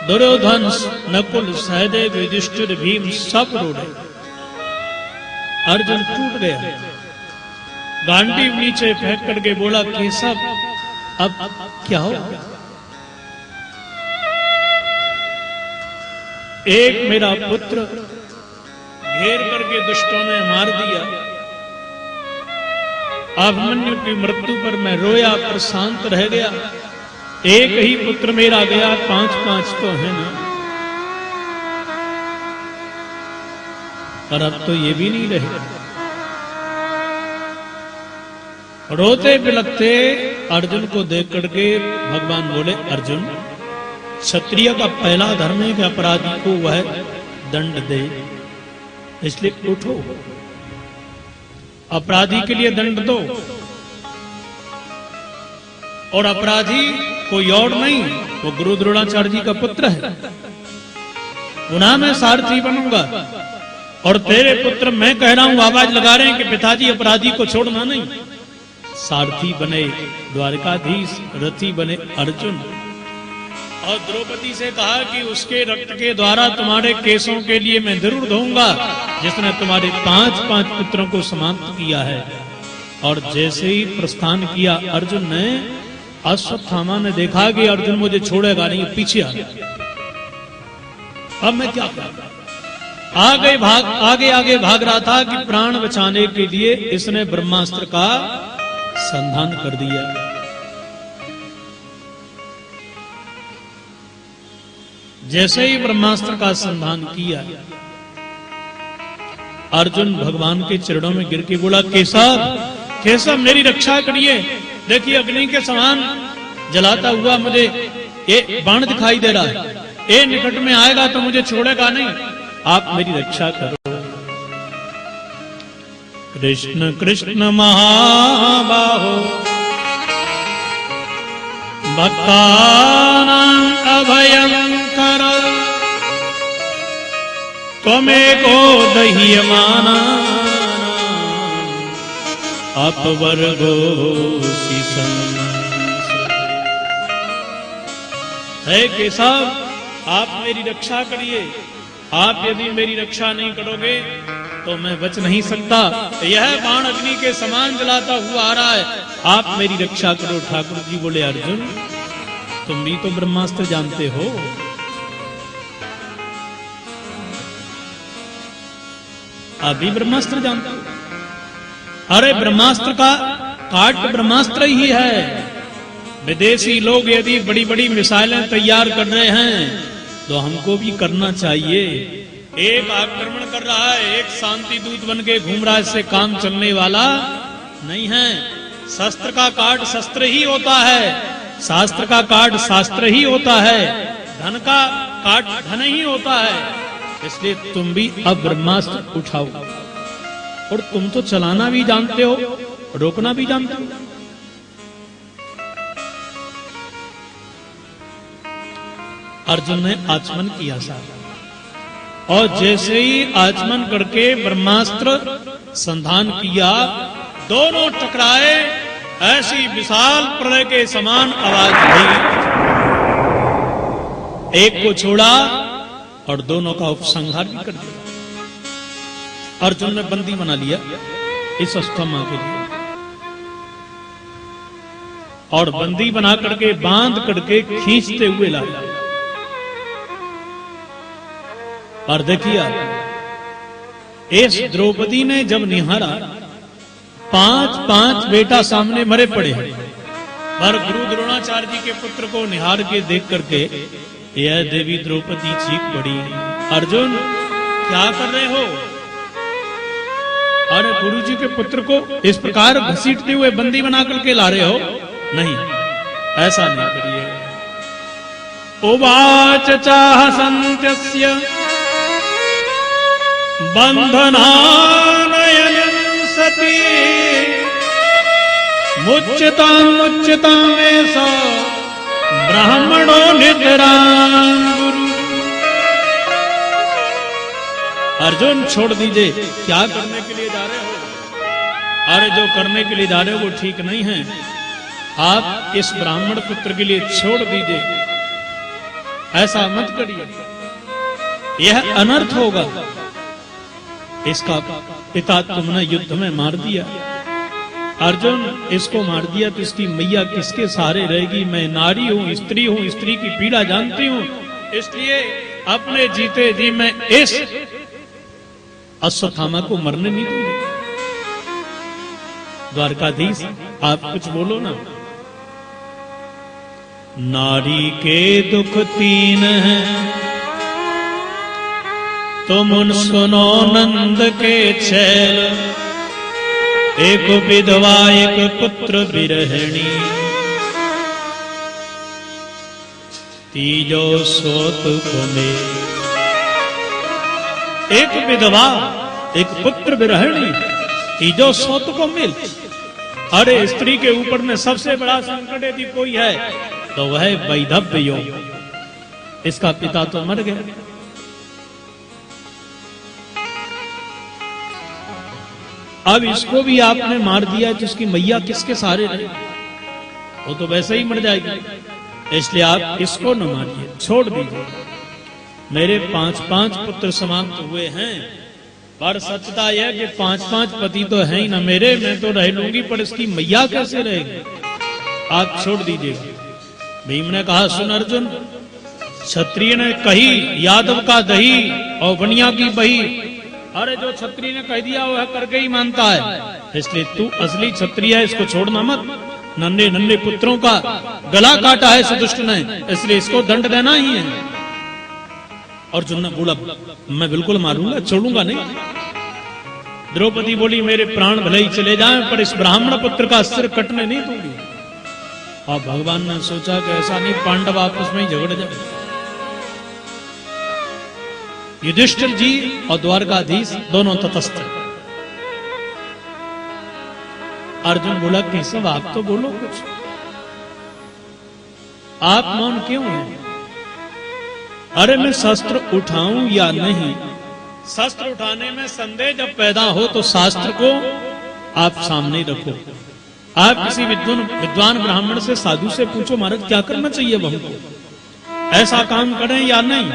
दुर्योधन, नकुल, सहदेव, युधिष्ठिर, भीम सब रो रहे। अर्जुन टूट गया, गांडीव नीचे फेंक करके बोला, केशव अब क्या हो? एक मेरा पुत्र घेर करके दुष्टों ने मार दिया। अभिमन्यु की मृत्यु पर मैं रोया पर शांत रह गया। एक ही पुत्र मेरा गया, 5 तो है ना। और अब तो ये भी नहीं रहे। रोते बिलखते अर्जुन को देख करके भगवान बोले, अर्जुन, क्षत्रिय का पहला धर्म है कि अपराधी को वह दंड दे, इसलिए उठो, अपराधी के लिए दंड दो। और अपराधी कोई और नहीं, वो गुरु द्रोणाचार्य जी का पुत्र है। उन्हें मैं सारथी बनूंगा। और तेरे पुत्र, मैं कह रहा हूं, आवाज लगा रहे हैं कि पिताजी अपराधी को छोड़ना नहीं। सारथी बने द्वारकाधीश, रथी बने अर्जुन। और द्रौपदी से कहा कि उसके रक्त के द्वारा तुम्हारे केसों के लिए मैं जरूर दूंगा, जिसने तुम्हारे 5 पुत्रों को समाप्त किया है। और जैसे ही प्रस्थान किया अर्जुन ने, अश्वत्थामा ने देखा कि अर्जुन मुझे छोड़ेगा नहीं, पीछे आ गया। अब मैं क्या करूं? आगे भाग रहा था कि प्राण बचाने के लिए इसने ब्रह्मास्त्र का संधान कर दिया। जैसे ही ब्रह्मास्त्र का संधान किया, अर्जुन भगवान के चरणों में गिर के बोला, केशव मेरी रक्षा करिए। देखिए अग्नि के समान जलाता हुआ मुझे ये बाण दिखाई दे रहा है, ये निकट में आएगा तो मुझे छोड़ेगा नहीं, आप मेरी रक्षा करो। कृष्ण कृष्ण महाबाहो भक्तानां अभयंकर, त्वमेको दह्यमाना अपवर्गोऽसि संसदे। है केशव, आप मेरी रक्षा करिए। आप यदि मेरी रक्षा नहीं करोगे तो मैं बच नहीं सकता। यह बाण अग्नि के समान जलाता हुआ आ रहा है, आप मेरी रक्षा करो। ठाकुर जी बोले, अर्जुन तुम भी तो ब्रह्मास्त्र जानते हो। आप भी ब्रह्मास्त्र जानते हो? अरे ब्रह्मास्त्र का काट ब्रह्मास्त्र ही है। विदेशी लोग यदि बड़ी बड़ी मिसाइलें तैयार कर रहे हैं तो हमको भी करना चाहिए। एक आक्रमण कर रहा है, एक शांति दूत बन के घूम रहा है, इससे काम चलने वाला नहीं है। शस्त्र का काट शस्त्र ही होता है, शास्त्र का काट शास्त्र ही होता है, धन का काट धन ही होता है। इसलिए तुम भी अब ब्रह्मास्त्र उठाओ। और तुम तो चलाना भी जानते हो, रोकना भी जानते हो। अर्जुन ने आचमन किया साहब, और जैसे ही आचमन करके ब्रह्मास्त्र संधान किया, दोनों टकराए। ऐसी विशाल प्रलय के समान आवाज हुई। एक को छोड़ा और दोनों का उपसंहार भी कर दिया। अर्जुन ने बंदी बना लिया इस अश्वत्थामा के लिए, और बंदी बना करके बांध करके खींचते हुए लाया। और देखिए इस द्रौपदी ने जब निहारा, 5 बेटा सामने मरे पड़े हैं, पर गुरु द्रोणाचार्य जी के पुत्र को निहार के देख करके यह देवी द्रौपदी चीख पड़ी, अर्जुन क्या कर रहे हो? अरे गुरु जी के पुत्र को इस प्रकार घसीटते हुए बंदी बना करके ला रहे हो? नहीं, ऐसा नहीं करिए। उवाच चाह सन्त्यस्य बन्धनानयनं सती मुच्यतामेष ब्राह्मणो नितरां गुरु। अर्जुन छोड़ दीजिए, क्या करने के लिए जा रहे हो? अरे जो करने के लिए जा रहे हो वो ठीक नहीं है, आप इस ब्राह्मण पुत्र के लिए छोड़ दीजिए, ऐसा मत करिए, यह अनर्थ होगा। इसका पिता तुमने युद्ध में मार दिया, अर्जुन इसको मार दिया तो इसकी मैया किसके सहारे रहेगी? मैं नारी हूं, स्त्री हूं, स्त्री की पीड़ा जानती हूं, इसलिए अपने जीते जी मैं इस अश्वत्थामा को मरने नहीं दूंगी। द्वारकाधीश आप कुछ बोलो ना। नारी के दुख तीन हैं, तुम सुनो नंद के छैल, एक विधवा एक पुत्र विरहिणी, तीजो सोत को में। एक विधवा एक पुत्र विरहिणी, तीजो सोत को मिल। अरे स्त्री के ऊपर में सबसे बड़ा संकट यदि कोई है तो वह वैधव्य योग। इसका पिता तो मर गया, अब इसको भी आपने मार दिया, जिसकी मैया किसके सहारे रहे? वो तो वैसे ही मर जाएगी, इसलिए आप इसको न मारिए, छोड़ दीजिए। मेरे 5-5 पुत्र समाप्त हुए हैं, पर सत्यता यह कि 5-5 पति तो है ही ना मेरे, मैं तो रह लूंगी, पर इसकी मैया कैसे रहेगी? आप छोड़ दीजिएगा। भीम ने कहा, सुन अर्जुन, क्षत्रिय ने कही यादव का दही और बनिया की बही। अरे जो क्षत्रिय ने कह दिया वह करके ही मानता है, इसलिए तू असली क्षत्रिय है, इसको छोड़ना मत। नन्हे नन्हे पुत्रों का गला काटा है सुदुष्ट ने, इसलिए इसको दंड देना ही है। अर्जुन ने बोला, मैं बिल्कुल मारूंगा, छोड़ूंगा नहीं। द्रौपदी बोली, मेरे प्राण भले ही चले जाएं, पर इस ब्राह्मण पुत्र का सिर कटने नहीं दूंगी। और भगवान ने सोचा कि ऐसा नहीं, पांडव आपस में ही झगड़ जाए। युधिष्ठिर जी और द्वारकाधीश दोनों तटस्थ। अर्जुन बोला, केशव आप तो बोलो कुछ, आप मौन क्यों हैं? अरे मैं शस्त्र उठाऊं या नहीं? शस्त्र उठाने में संदेह जब पैदा हो तो शास्त्र को आप सामने रखो। आप किसी विद्वान ब्राह्मण से, साधु से पूछो, महाराज क्या करना चाहिए बहु, ऐसा काम करें या नहीं?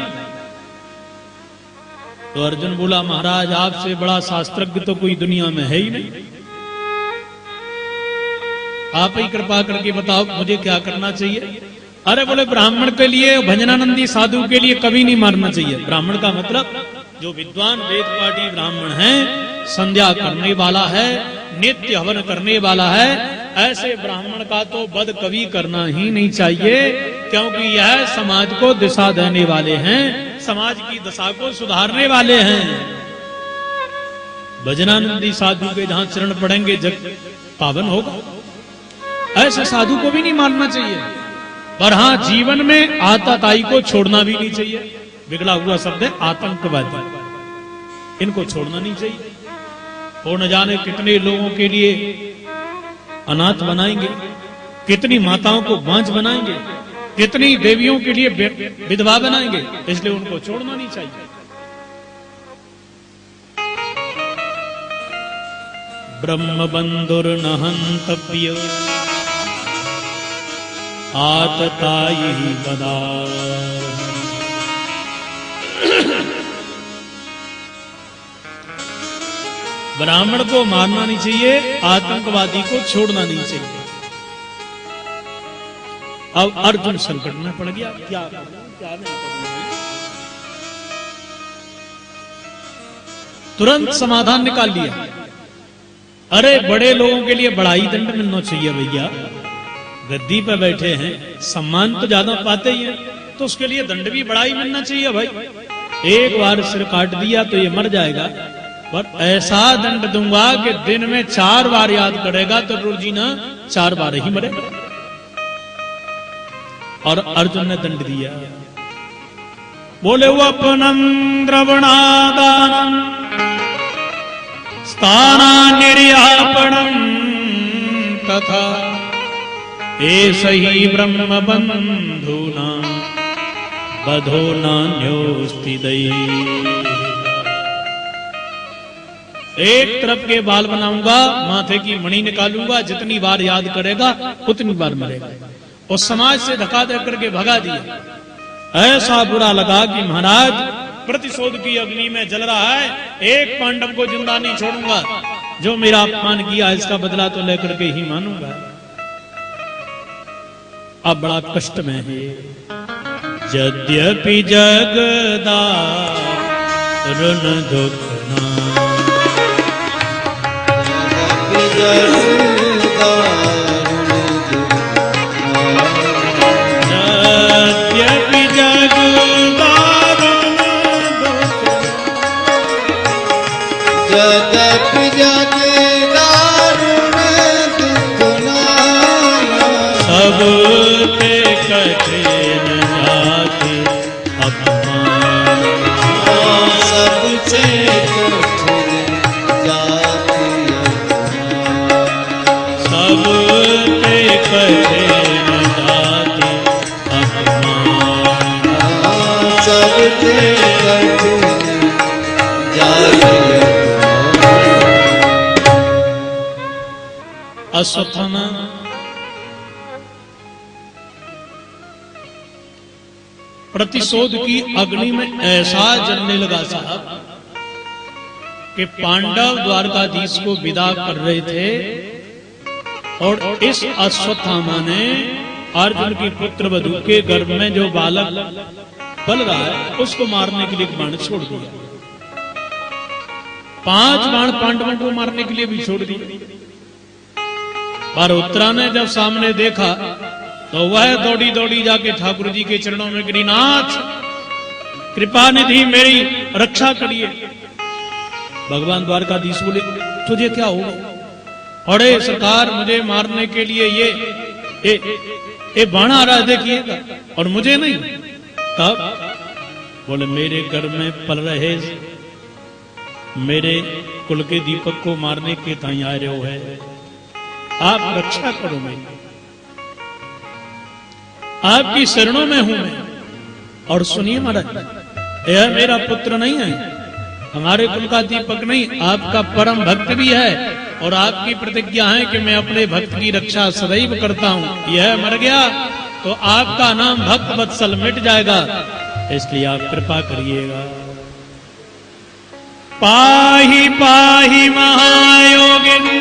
तो अर्जुन बोला, महाराज आपसे बड़ा शास्त्रज्ञ तो कोई दुनिया में है ही नहीं, आप ही कृपा करके बताओ मुझे क्या करना चाहिए। अरे बोले, ब्राह्मण के लिए, भजनानंदी साधु के लिए कभी नहीं मारना चाहिए। ब्राह्मण का मतलब जो विद्वान वेद पाठी ब्राह्मण है, संध्या करने वाला है, नित्य हवन करने वाला है, ऐसे ब्राह्मण का तो वध कभी करना ही नहीं चाहिए, क्योंकि यह समाज को दिशा देने वाले हैं, समाज की दशा को सुधारने वाले हैं। भजनानंदी साधु के जहां चरण पड़ेंगे जग पावन होगा, ऐसे साधु को भी नहीं मारना चाहिए। पर हाँ, जीवन में आतताई को छोड़ना भी नहीं चाहिए। बिगड़ा हुआ शब्द है आतंकवादी, इनको छोड़ना नहीं चाहिए। और न जाने कितने लोगों के लिए अनाथ बनाएंगे, कितनी माताओं को बांझ बनाएंगे, कितनी देवियों के लिए विधवा बनाएंगे, इसलिए उनको छोड़ना नहीं चाहिए। ब्रह्म बंधुर्नहंतव्य आतताई बदा। ब्राह्मण को मारना नहीं चाहिए, आतंकवादी को छोड़ना नहीं चाहिए। अब अर्जुन संकट में पड़ गया, क्या करना, क्या नहीं करना। तुरंत समाधान निकाल लिया। अरे बड़े लोगों के लिए बड़ा ही दंड मिलना चाहिए भैया, गद्दी पे बैठे हैं, सम्मान तो ज्यादा पाते ही हैं, तो उसके लिए दंड भी बड़ा ही मिलना चाहिए भाई। एक बार सिर काट दिया तो ये मर जाएगा, पर ऐसा दंड दूंगा कि दिन में 4 बार याद करेगा तो रोजीना 4 बार ही मरेगा। और अर्जुन ने दंड दिया। बोले वपनम द्रवणादानम स्थानान्यर्यापणम तथा एष ही ब्रह्म बंधुना बधो नान्योस्ति दैव। एक तरफ के बाल बनाऊंगा, माथे की मणि निकालूंगा, जितनी बार याद करेगा उतनी बार मरेगा। और समाज से धक्का दे करके भगा दिया। ऐसा बुरा लगा कि महाराज प्रतिशोध की अग्नि में जल रहा है, एक पांडव को जिंदा नहीं छोड़ूंगा। जो मेरा अपमान किया इसका बदला तो लेकर के ही मानूंगा। अब बड़ा कष्ट में है। यद्यपि जगदा ऋण दुख यद्यपि जगदा यद्यपि जगदा सबते कठिन जाति अपमान, सबसे कठिन जाति सबते कठिन जाति अपमान, सबसे कठिन जाति। अश्वत्थामा प्रतिशोध की अग्नि में ऐसा जलने लगा साहब कि पांडव द्वारकाधीश को विदा कर रहे थे और इस अश्वत्थामा ने अर्जुन की पुत्र वधू के गर्भ में जो बालक पल रहा है उसको मारने के लिए बाण छोड़ दिया। 5 बाण पांडवों को मारने के लिए भी छोड़ दिए। पर उत्तरा ने जब सामने देखा तो वह दौड़ी दौड़ी जाके ठाकुर जी के चरणों में गिरी, नाथ कृपा निधि मेरी रक्षा करिए। भगवान द्वारकाधीश बोले तुझे क्या होगा? अरे सरकार मुझे मारने के लिए ये बाण आ रहा है देखिएगा, और मुझे नहीं। तब बोले मेरे घर में पल रहे मेरे कुल के दीपक को मारने के ताई आ रहे हो है, आप रक्षा करो। मैं आपकी शरणों में हूं मैं। और सुनिए महाराज, यह मेरा पुत्र नहीं है, हमारे कुल का दीपक नहीं, आपका परम भक्त भी है और आपकी प्रतिज्ञा है कि मैं अपने भक्त की रक्षा सदैव करता हूं। यह मर गया तो आपका नाम भक्त वत्सल मिट जाएगा, इसलिए आप कृपा करिएगा। पाहि पाहि महायोगिनी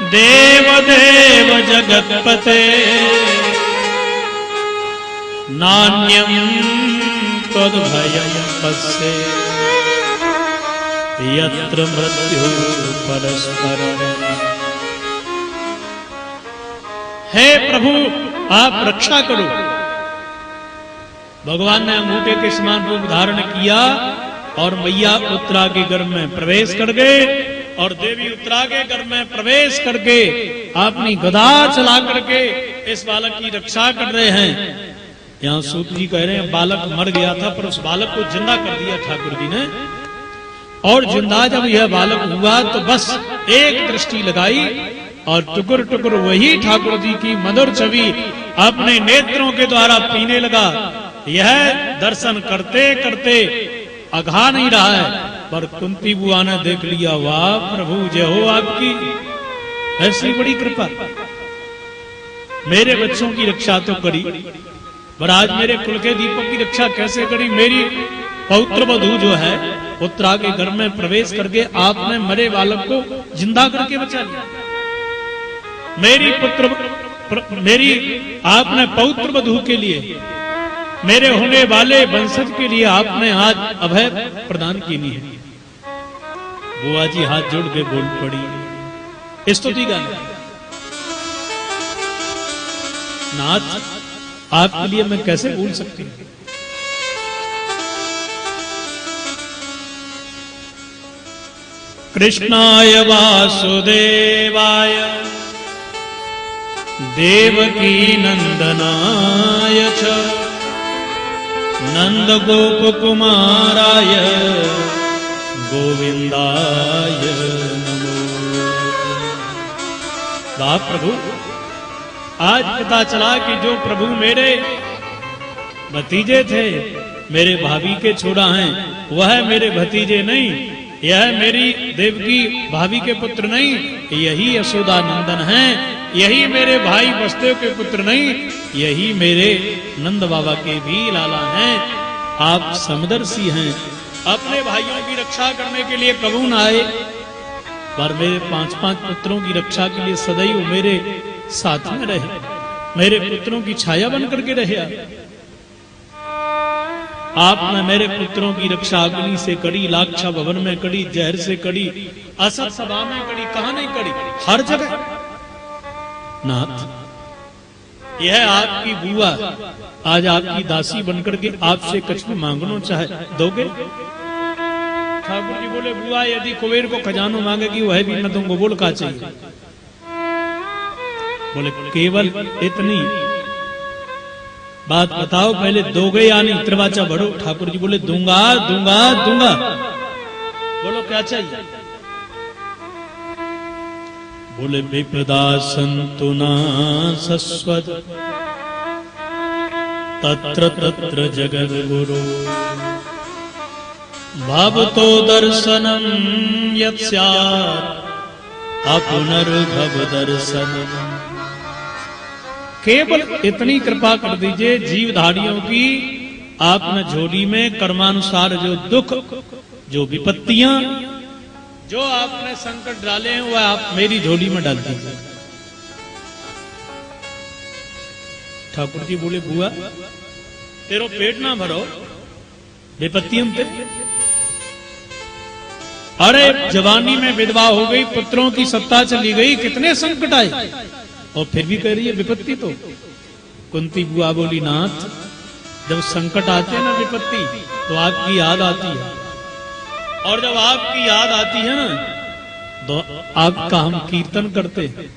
देव देव जगतपते नान्यं त्वद्भयं पश्ये यत्र मृत्यु परस्परम्। हे प्रभु आप रक्षा करो। भगवान ने अंगूठे के समान रूप धारण किया और मैया उत्तरा के गर्भ में प्रवेश कर गए और देवी उत्तरा के गर्भ में प्रवेश करके अपनी गदा चला करके इस बालक की रक्षा कर रहे हैं। यहाँ सूत जी कह रहे हैं बालक मर गया था पर उस बालक को जिंदा कर दिया ठाकुर जी ने। और जिंदा जब यह बालक हुआ तो बस एक दृष्टि लगाई और टुकुर टुकुर वही ठाकुर जी की मधुर छवि अपने नेत्रों के द्वारा पीने लगा। यह दर्शन करते करते अघा नहीं रहा है, पर कुंती बुआ ने देख लिया, वाह प्रभु जय हो आपकी, ऐसी बड़ी कृपा। मेरे बच्चों की रक्षा तो करी, पर आज मेरे कुल के दीपक की रक्षा कैसे करी? मेरी पौत्र वधू जो है उत्तरा के घर में प्रवेश करके आपने मरे बालक को जिंदा करके बचा लिया। मेरी आपने पौत्र वधू के लिए, मेरे होने वाले वंशज के लिए आपने आज अभय प्रदान की नहीं है। बुआ जी हाथ जोड़ के बोल पड़ी, स्तुति गाना, नाथ आपके लिए मैं कैसे भूल सकती हूं? कृष्णाय वासुदेवाय देवकी नंदनाय च नंद गोप कुमाराय गोविंदाय नमो। प्रभु आज पता चला कि जो प्रभु मेरे भतीजे थे, मेरे भाभी के छोड़ा हैं, वह मेरे भतीजे नहीं, यह मेरी देवकी भाभी के पुत्र नहीं, यही यशोदा नंदन हैं, यही मेरे भाई वसुदेव के पुत्र नहीं, यही मेरे नंद बाबा के भी लाला हैं। आप समदर्शी हैं, अपने भाइयों की रक्षा करने के लिए कबू न आए, पर मेरे 5-5 पुत्रों की रक्षा के लिए सदैव मेरे साथ में रहे, मेरे पुत्रों की छाया बन करके रहे। आपने मेरे पुत्रों की रक्षा अग्नि से करी, लाक्षा भवन में करी, जहर से करी, असत सभा में करी, कहां नहीं करी, हर जगह। नाथ, यह आपकी बुआ आज आपकी दासी बनकर के आपसे कुछ मांगना चाहे, दोगे? ठाकुर जी बोले, बुआ यदि कुबेर को खजानो मांगेगी वह भी मैं तुमको बोल का चाहिए। बोले केवल इतनी बात बताओ, पहले दोगे या नहीं? त्रिवाचा बढ़ो। ठाकुर जी बोले दूंगा दूंगा दूंगा। बोलो क्या चाहिए? बोले विपदा संतु न सस्वद तत्र तत्र जगद गुरु भवतो दर्शनम यत् स्यात् अपुनर्भव दर्शनम। केवल इतनी कृपा कर दीजिए, जीवधारियों की आपने झोली में कर्मानुसार जो दुख, जो विपत्तियां, जो आपने संकट डाले हैं, वह आप मेरी झोली में डाल दीजिए। ठाकुर जी बोले, बुआ तेरो पेट ना भरो विपत्तियों ते। अरे जवानी में विधवा हो गई, पुत्रों की सत्ता चली गई, कितने संकट आए, और फिर भी कह रही है विपत्ति। तो कुंती बुआ बोली, नाथ जब संकट आते हैं ना, विपत्ति, तो आपकी याद आती है, और जब आपकी याद आती है ना, तो आपका हम कीर्तन करते हैं।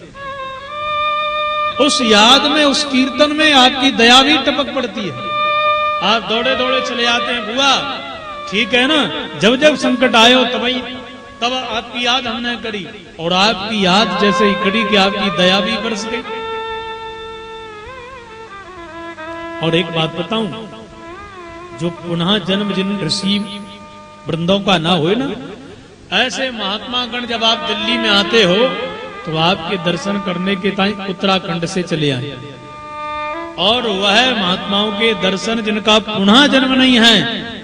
उस याद में, उस कीर्तन में आपकी दया भी टपक पड़ती है। आप दौड़े दौड़े चले आते हैं, बुआ ठीक है ना, जब जब संकट आए हो तब आपकी याद हमने करी, और आपकी याद जैसे ही करी कि आपकी दया भी बरस गई। और एक बात बताऊं, जो पुनः जन्म जिन ऋषि वृंदों का ना होए ना, ऐसे महात्मा गण जब आप दिल्ली में आते हो तो आपके दर्शन करने के टाइम उत्तराखंड से चले आए, और वह महात्माओं के दर्शन जिनका पुनः जन्म नहीं है,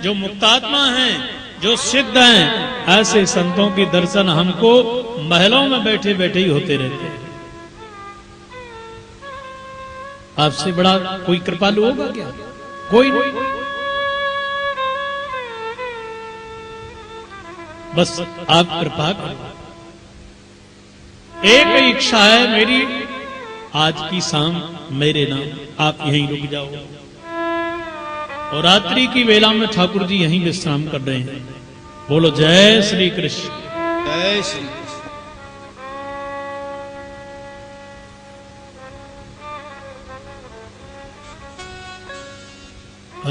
जो मुक्तात्मा हैं, जो सिद्ध हैं, ऐसे संतों के दर्शन हमको महलों में बैठे बैठे ही होते रहते हैं। आपसे बड़ा कोई कृपालु होगा क्या? कोई नहीं। बस आप कृपा करो। एक इच्छा है मेरी, आज की शाम मेरे नाम आप यहीं रुक जाओ, और रात्रि की वेला में ठाकुर जी यहीं विश्राम कर रहे हैं। बोलो जय श्री कृष्ण। जय श्री कृष्ण।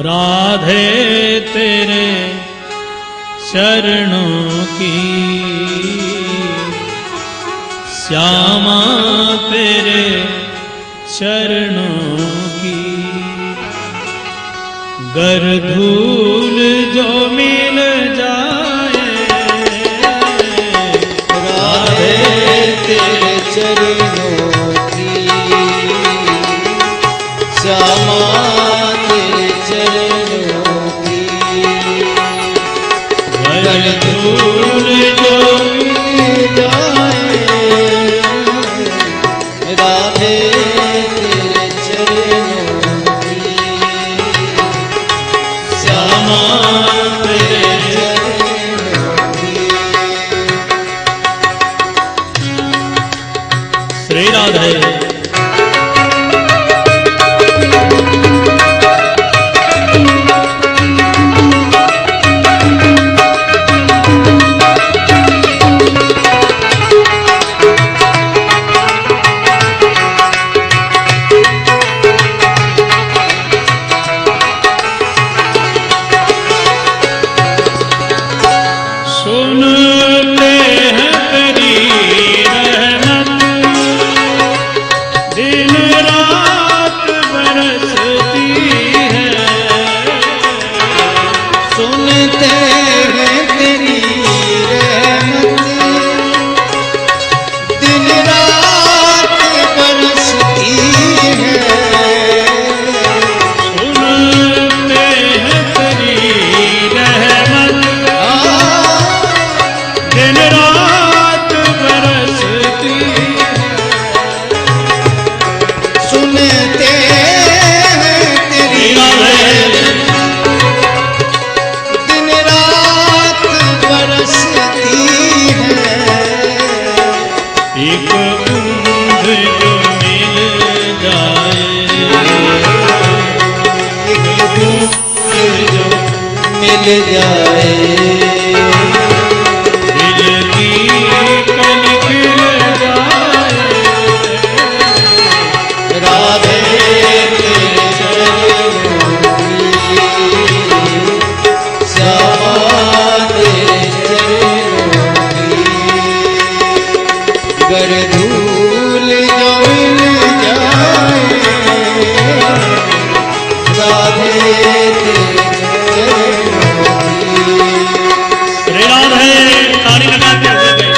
राधे तेरे चरणों की, श्यामा तेरे चरणों की, गर धूल जो मिल जाए, राधे तेरे चरणों की, श्यामा तेरे चरणों की, गर धूल जो मिल जाए, राधे तेरे चरणों की, श्यामा तेरे चरणों की। श्री राधे। खिल जाए दिल की कल खिल जाए राधे तेरे चरणों की श्यामा तेरे चरणों की गर धूल जो मिल जाए राधे तेरे चरणों की रे राधे ताली लगाते हुए गए।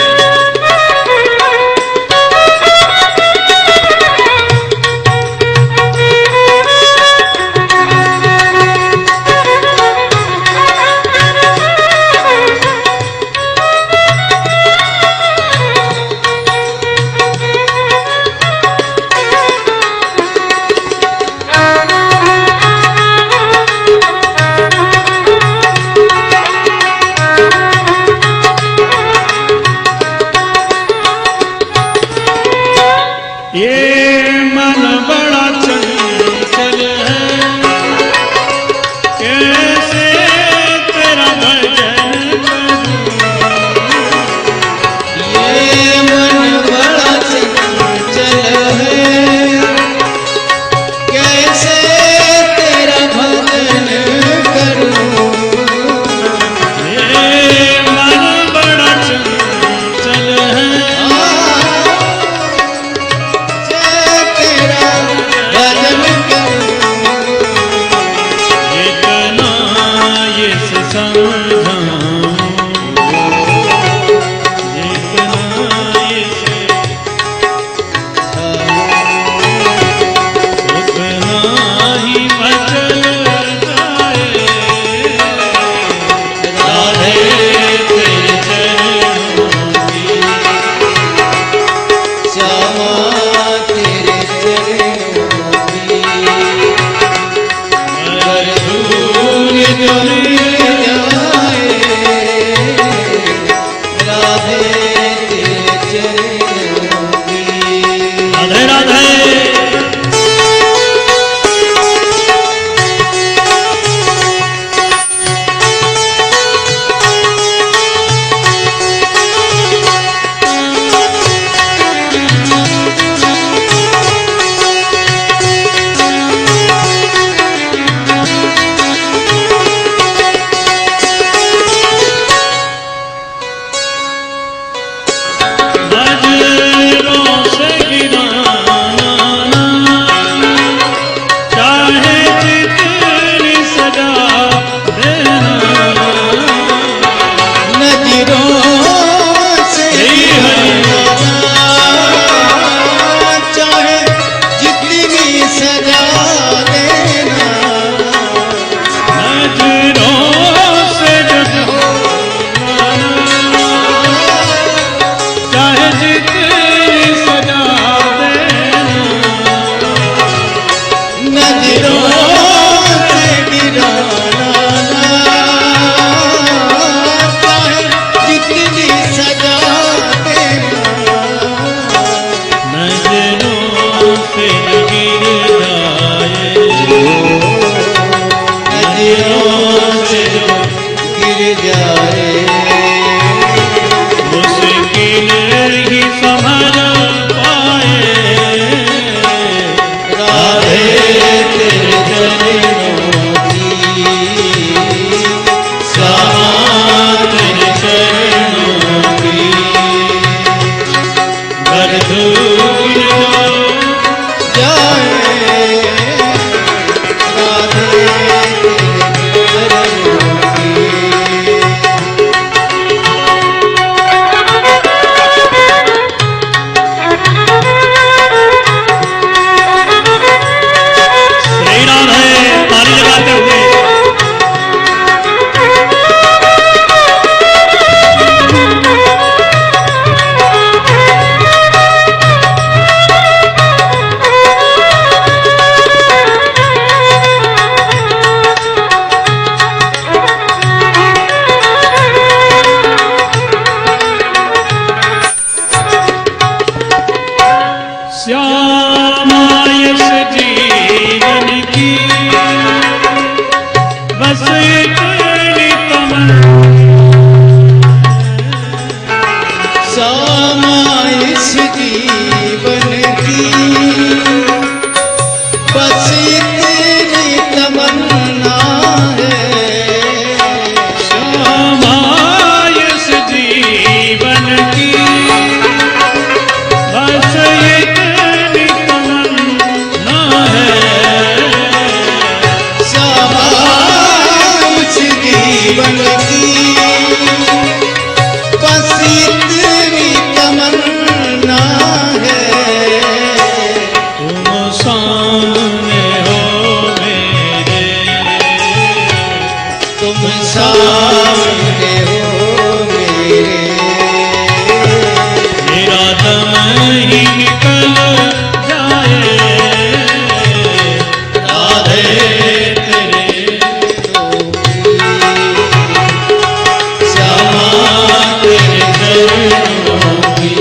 ये मन बड़ा चंचल है कैसे तेरा भजन ये मन बड़ा चंचल है कैसे तेरा भजन करूं ये मन बड़ा चंचल है तेरा भजन करूं इतना ये समझाऊं इतना ये उतना ही बचल जाए राधे तेरे चरणों की श्यामा तेरे चरणों की गर धूल जो मिल जाए राधे तेरे चरणों की राधे राधे जीवन की बस इतनी तमन्ना है, तुम सामने हो मेरे, तुम सामने हो मेरे, मेरा दम ही निकल जाए राधे तेरे श्यामा तेरे चरणों की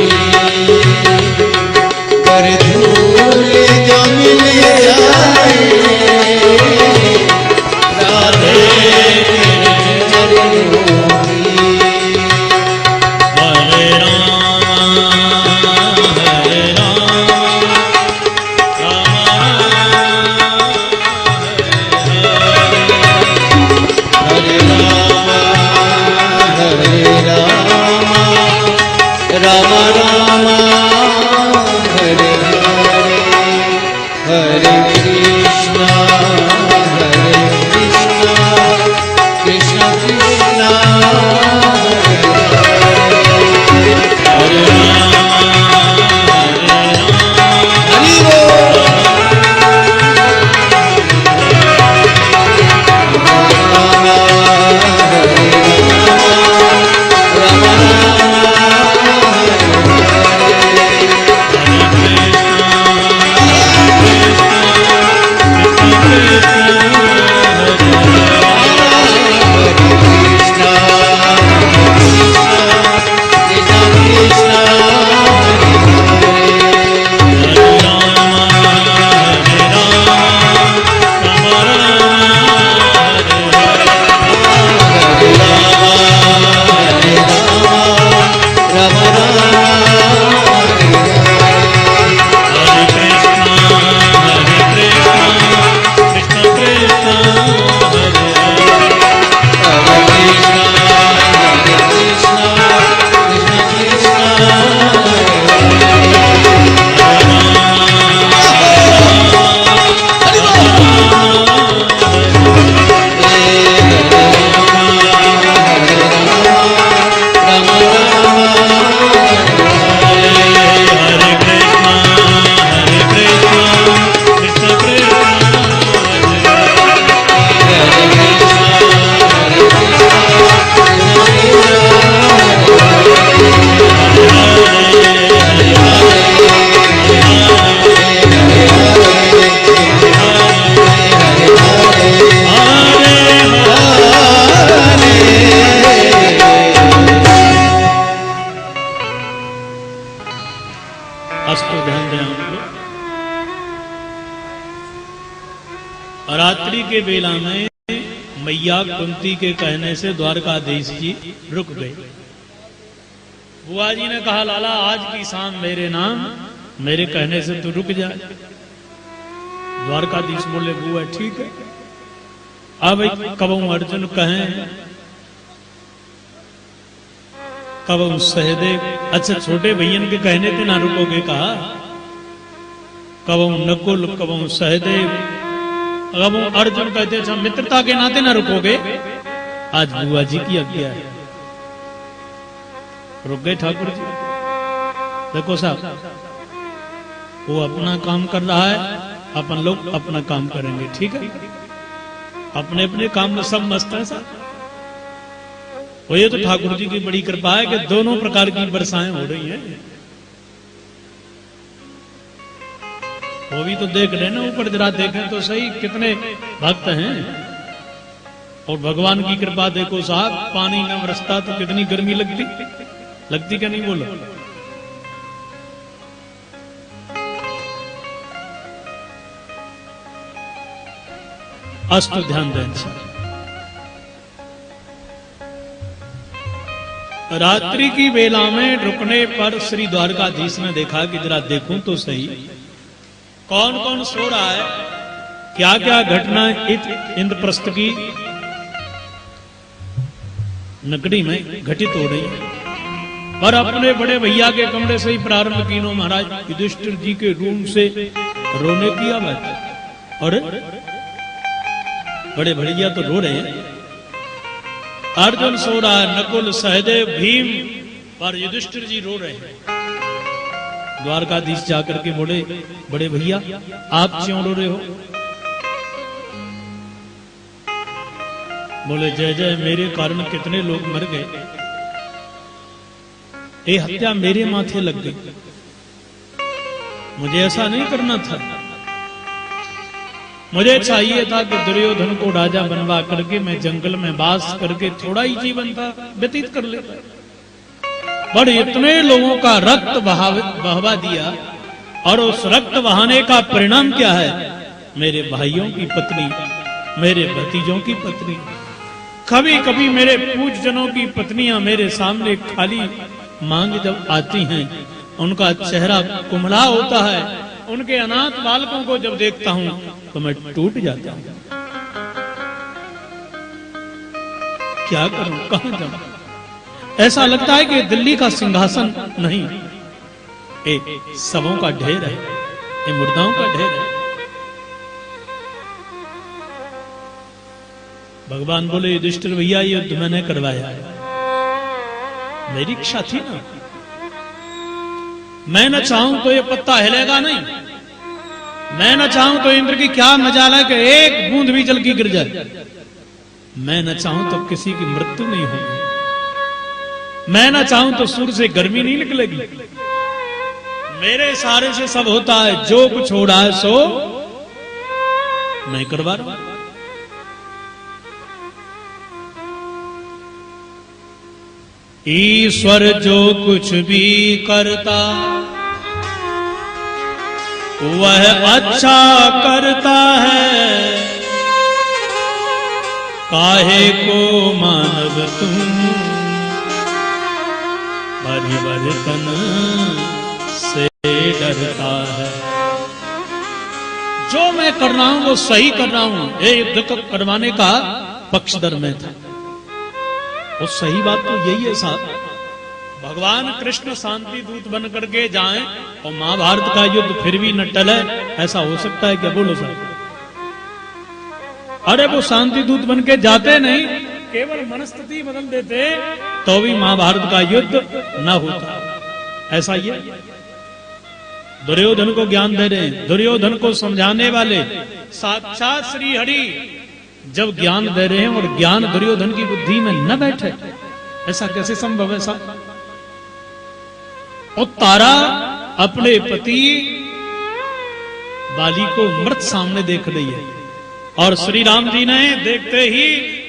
कर धूल जो मिल जाए राधे तेरे चरणों की। हरे राम हरे राम राम राम हरे हरे, हरे कृष्णा कृष्ण कृष्णा हरे हरि बोल। अस्तु ध्यान दें हम लोग। रात्रि के बेला में मैया कुंती के कहने से द्वारकाधीश जी रुक गए। बुआ जी ने कहा लाला आज की शाम मेरे नाम, मेरे कहने से तू रुक जा। द्वारकाधीश बोले बुआ ठीक है। अब कबू अर्जुन कहें, कबू सहदेव, अच्छा छोटे भैयन के कहने पे ना रुकोगे कहा, कबू नकुल कबू सहदेव, कबू अर्जुन कहते अच्छा मित्रता के नाते ना रुकोगे। आज बुआ जी की आज्ञा है, रुक गए ठाकुर जी। देखो साहब वो अपना काम कर रहा है, अपन लोग अपना काम करेंगे, ठीक है। अपने अपने काम में सब मस्त है साहब। वो ये तो ठाकुर जी की बड़ी कृपा है कि दोनों प्रकार की वर्षाएं हो रही हैं। वो भी तो देख लेना, ऊपर जरा देखें तो सही कितने भक्त हैं। और भगवान की कृपा देखो साहब, पानी न बरसता तो कितनी गर्मी लगती क्या नहीं बोलो। अस्त ध्यान दें। रात्रि की वेला में रुकने पर श्री द्वारकाधीश ने देखा कि जरा देखूं तो सही कौन कौन सो रहा है, क्या क्या घटना इंद्रप्रस्थ की नगरी में घटित हो रही है। और अपने बड़े भैया के कमरे से ही प्रारंभ कीनो महाराज युधिष्ठिर जी के रूम से रोने की आवाज। और बड़े भैया तो रो रहे हैं। अर्जुन सो रहा है, नकुल सहदेव भीम और युधिष्ठिर जी रो रहे हैं। द्वारकाधीश जाकर के बोले, बड़े भैया आप क्यों रो रहे हो? बोले, जय जय, मेरे कारण कितने लोग मर गए, ये हत्या मेरे माथे लग गई, मुझे ऐसा नहीं करना था। मुझे चाहिए था कि दुर्योधन को राजा बनवा करके मैं जंगल में वास करके थोड़ा ही जीवन था व्यतीत कर लेता, पर इतने लोगों का रक्त बहवा दिया, और उस रक्त बहाने का परिणाम क्या है? मेरे भाइयों की पत्नी, मेरे भतीजों की पत्नी, कभी कभी मेरे पूज्यजनों की पत्नियां मेरे सामने खाली मांग जब आती हैं, उनका चेहरा कुम्हला होता है, उनके अनाथ बालकों को जब देखता हूं तो मैं टूट जाता हूं। क्या करूं, कहां जाऊं? ऐसा लगता है कि दिल्ली का सिंहासन नहीं, ये शवों का ढेर है, ये मुर्दाओं का ढेर है। भगवान बोले, युधिष्ठिर भैया ये युद्ध मैंने करवाया है, मेरी इच्छा थी ना, मैं न चाहूं तो ये पत्ता हिलेगा नहीं, मैं न चाहूं तो इंद्र की क्या मजाल है कि एक बूंद भी जल की गिर जाए, मैं न चाहूं तो किसी की मृत्यु नहीं होगी, मैं न चाहूं तो सूर्य से गर्मी नहीं निकलेगी, मेरे इशारे से सब होता है, जो कुछ हो रहा है सो मैं करवा रहा हूं। ईश्वर जो कुछ भी करता वह अच्छा करता है, काहे को मानव तुम परिवर्तन से डरता है। जो मैं कर रहा हूं वो सही कर रहा हूं, ये युद्ध करवाने का पक्षधर में था, वो सही बात तो यही है साहब। भगवान कृष्ण शांति दूत बन करके जाएं और महाभारत का युद्ध फिर भी न टले, ऐसा हो सकता है क्या? बोलो साहब। अरे वो शांति दूत बन के जाते नहीं, केवल मनस्थिति बदल देते तो भी महाभारत का युद्ध न होता। ऐसा ही है, दुर्योधन को ज्ञान दे रहे हैं, दुर्योधन को समझाने वाले साक्षात श्री हरि जब ज्ञान दे रहे हैं और ज्ञान दुर्योधन की बुद्धि में न बैठे, ऐसा कैसे संभव है साहब? और तारा अपने पति बाली को मृत सामने देख रही है, और श्री राम जी ने देखते ही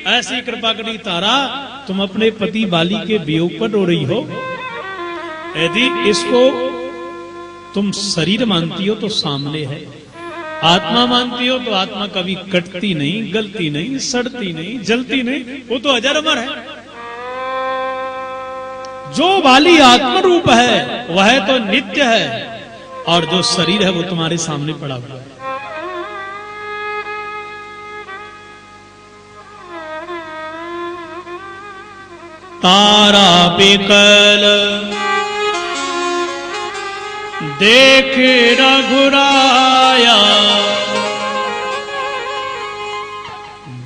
ऐसी कृपा करी, तारा तुम अपने पति बाली के वियोग पर रो रही हो, यदि इसको तुम शरीर मानती हो तो सामने है, आत्मा मानती हो तो आत्मा कभी कटती नहीं, गलती नहीं, सड़ती नहीं, जलती नहीं, वो तो अजर अमर है। जो बाली आत्म रूप है वह तो नित्य है, और जो शरीर है वो तुम्हारे सामने पड़ा हुआ है। तारा बिकल देख रघुराया,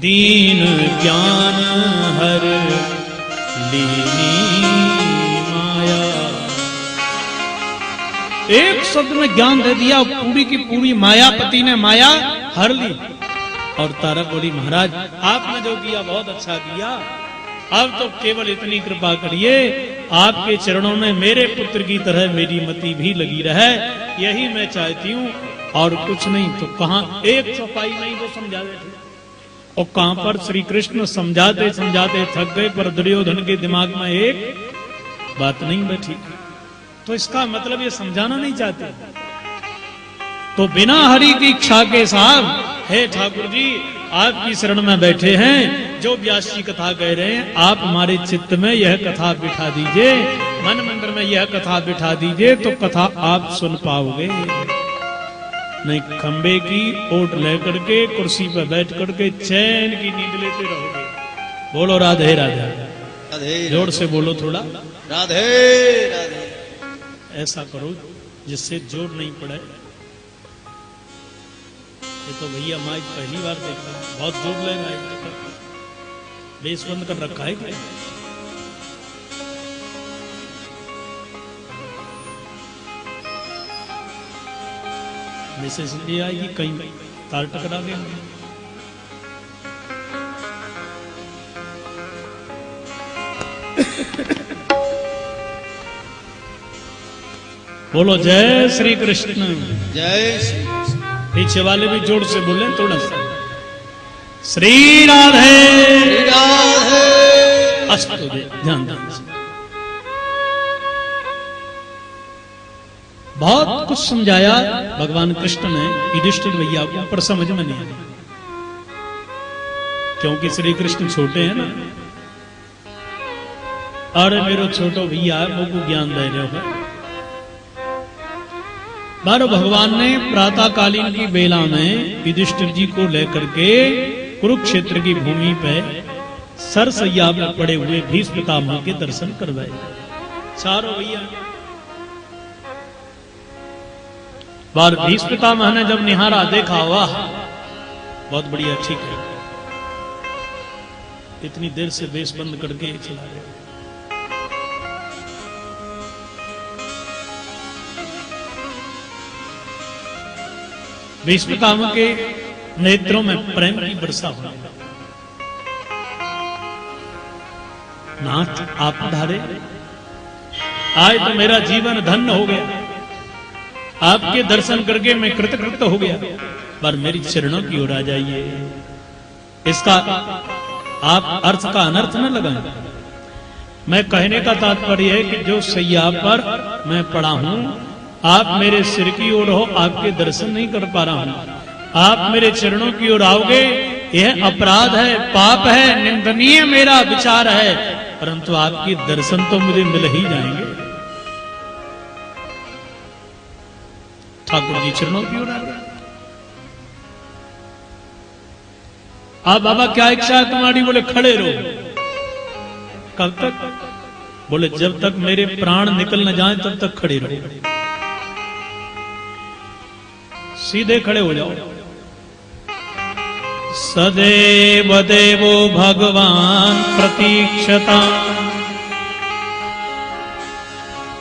दीन ज्ञान हर लीनी माया। एक शब्द में ज्ञान दे दिया, पूरी की पूरी मायापति ने माया हर ली। और तारा बोली, महाराज आपने जो किया बहुत अच्छा किया, अब तो केवल इतनी कृपा करिए, आपके चरणों में मेरे पुत्र की तरह मेरी मति भी लगी रहे, यही मैं चाहती हूँ, और कुछ नहीं। तो कहां एक सफाई नहीं वो समझा देते, और कहां पर श्री कृष्ण समझाते समझाते थक गए, पर दुर्योधन के दिमाग में एक बात नहीं बैठी। तो इसका मतलब ये समझाना नहीं चाहते। तो बिना हरि की इच्छा के साहब, हे ठाकुर जी आपकी शरण में बैठे हैं, जो व्यास जी कथा कह रहे हैं, आप हमारे चित्त में यह कथा बिठा दीजिए, मन मंदिर में यह कथा बिठा दीजिए, तो कथा आप सुन पाओगे। नहीं खंबे की ओट लेकर के कुर्सी पर बैठ करके चैन की नींद लेते रहोगे। बोलो राधे राधे, राधे जोर से बोलो थोड़ा, राधे राधे। ऐसा करो जिससे जोर नहीं पड़े। ये तो भैया माइक पहली बार देखा, बहुत जोर ले रहा है। बेस बंद कर रखा है क्या? मैसेज ले आएगी कहीं तार टकरा गया। बोलो जय श्री कृष्ण। जय श्री कृष्ण। पीछे वाले भी जोर से बोले थोड़ा सा। श्री राधे राधे। अस्तु दे ध्यान ध्यान से। बहुत कुछ समझाया भगवान कृष्ण ने युधिष्ठिर भैया को, पर समझ में नहीं आया क्योंकि श्री कृष्ण छोटे हैं ना। अरे मेरो छोटो भैया वो को ज्ञान दे रहे हो। बार भगवान ने प्रातःकालीन की बेला में युधिष्ठिर जी को लेकर के कुरुक्षेत्र की भूमि पे सरसैया में पड़े हुए भीष्म पितामह के दर्शन करवाए चारों भैया। बार भीष्म पितामह ने जब निहारा देखा, वाह बहुत बढ़िया, ठीक है, इतनी देर से बेस बंद करके चला रहे। भीष्म पितामह के नेत्रों में प्रेम की वर्षा होने लगी। नाथ आप धारे, आज तो मेरा जीवन धन्य हो गया, आपके दर्शन करके मैं कृतकृत हो गया, पर मेरी चरणों की ओर आ जाइए। इसका आप अर्थ का अनर्थ न लगाएं। मैं कहने का तात्पर्य है कि जो सैया पर मैं पड़ा हूं, आप मेरे सिर की ओर हो, आपके दर्शन नहीं कर पा रहा हूं। आप मेरे चरणों की ओर आओगे, यह अपराध है, पाप है, निंदनीय मेरा विचार है, परंतु आपके दर्शन तो मुझे मिल ही जाएंगे। ठाकुर जी चरणों की ओर आ गए। आप बाबा क्या इच्छा है तुम्हारी? बोले खड़े रहो। कब तक? बोले जब तक मेरे प्राण निकल न जाए तब तक खड़े रहो। सीधे खड़े हो जाओ। सदैव देवो भगवान प्रतीक्षता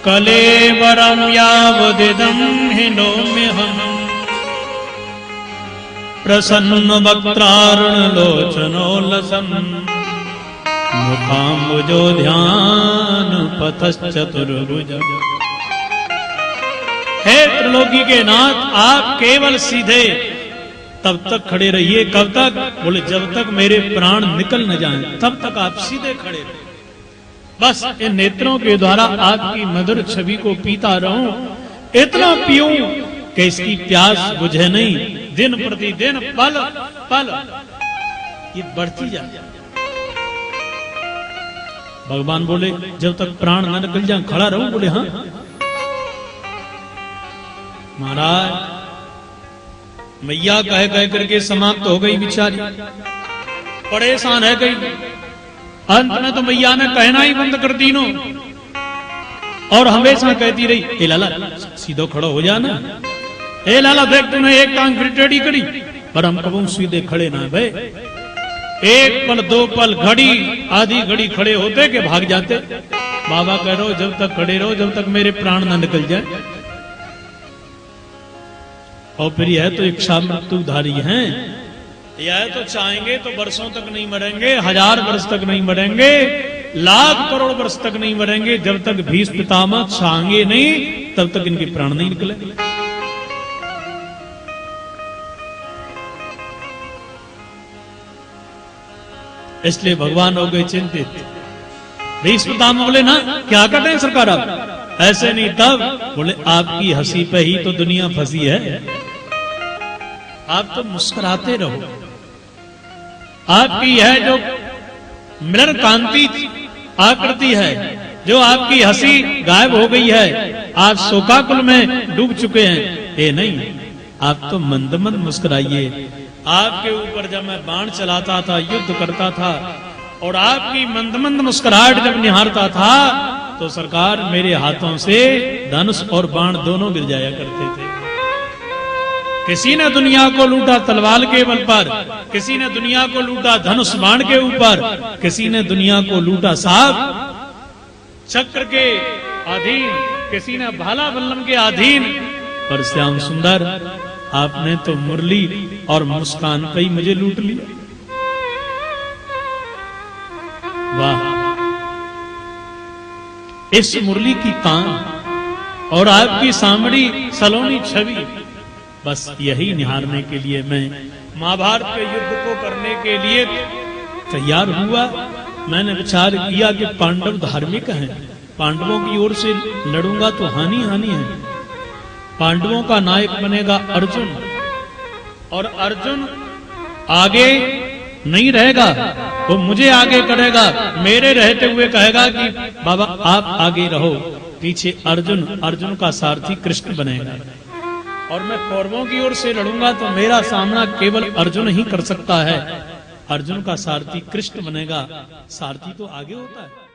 कलेवरम यावदिदं हिनोम्यहम् प्रसन्न वक्त्रारुण लोचनोल्लसन् मुखाम्बुजो ध्यान पथश्चतुर्भुज। हे त्रिलोकी के नाथ, आप केवल सीधे तब तक खड़े रहिए। कब तक? बोले जब तक मेरे प्राण निकल न जाएं तब तक आप सीधे खड़े रहिए। बस इन नेत्रों के द्वारा आपकी मधुर छवि को पीता रहूं, इतना पीऊं कि इसकी प्यास बुझे नहीं। दिन प्रतिदिन पल पल ये बढ़ती जाए। भगवान बोले जब तक प्राण न निकल जाए खड़ा रहूं। बोले हाँ महाराज। मैया कह कह करके समाप्त हो गई बेचारी, परेशान है गई। अंत में तो मैया ने कहना ही बंद कर दी नो, और हमेशा कहती रही, ए लाला सीधो खड़ो हो जाना, ए लाला देख तूने एक टांग फिर टेढ़ी करी, पर हम कबू सीधे खड़े ना भाई। एक पल दो पल घड़ी आधी घड़ी खड़े होते के भाग जाते। बाबा कह रहे हो जब तक खड़े रहो जब तक मेरे प्राण ना निकल जाए। और फिर यह तो इच्छा मृत्युधारी हैं, यह तो चाहेंगे तो वर्षों तक नहीं मरेंगे, 1000 वर्ष तक नहीं मरेंगे, लाख करोड़ वर्ष तक नहीं मरेंगे। जब तक भीष्म पितामह चाहेंगे नहीं तब तक इनके प्राण नहीं निकले। इसलिए भगवान हो गए चिंतित। भीष्म पितामह बोले ना क्या करते हैं सरकार आप? ऐसे नहीं। तब बोले आपकी हंसी पे ही तो दुनिया फंसी है, आप तो मुस्कुराते रहो। आपकी यह जो मिलन कांति आकृति है, जो आपकी हंसी गायब हो गई है, आप शोकाकुल में डूब चुके हैं। ये नहीं, आप तो मंद मंद मुस्कुराइए। आपके ऊपर जब मैं बाण चलाता था, युद्ध करता था, और आपकी मंद मंद मुस्कुराहट जब निहारता था, तो सरकार मेरे हाथों से धनुष और बाण दोनों गिर जाया करते थे। किसी ने दुनिया को लूटा तलवार के बल पर, किसी ने दुनिया को लूटा धनुष बाण के ऊपर, किसी ने दुनिया को लूटा साहब चक्र के अधीन, किसी ने भाला बल्लम के अधीन। पर श्याम सुंदर आपने तो मुरली और मुस्कान पे ही मुझे लूट लिया। वाह, इस मुरली की तान और आपकी सांवड़ी सलोनी छवि, बस यही निहारने के लिए मैं महाभारत के युद्ध को करने के लिए तैयार हुआ। मैंने विचार किया कि पांडव धार्मिक हैं, पांडवों की ओर से लड़ूंगा तो हानि हानि है। पांडवों का नायक बनेगा अर्जुन, और अर्जुन आगे नहीं रहेगा, वो मुझे आगे करेगा, मेरे रहते हुए कहेगा कि बाबा आप आगे रहो, पीछे अर्जुन, अर्जुन का सारथी कृष्ण बनेगा। और मैं कौरवों की ओर से लड़ूंगा तो मेरा सामना केवल अर्जुन ही कर सकता है, अर्जुन का सारथी कृष्ण बनेगा। सारथी तो आगे होता है।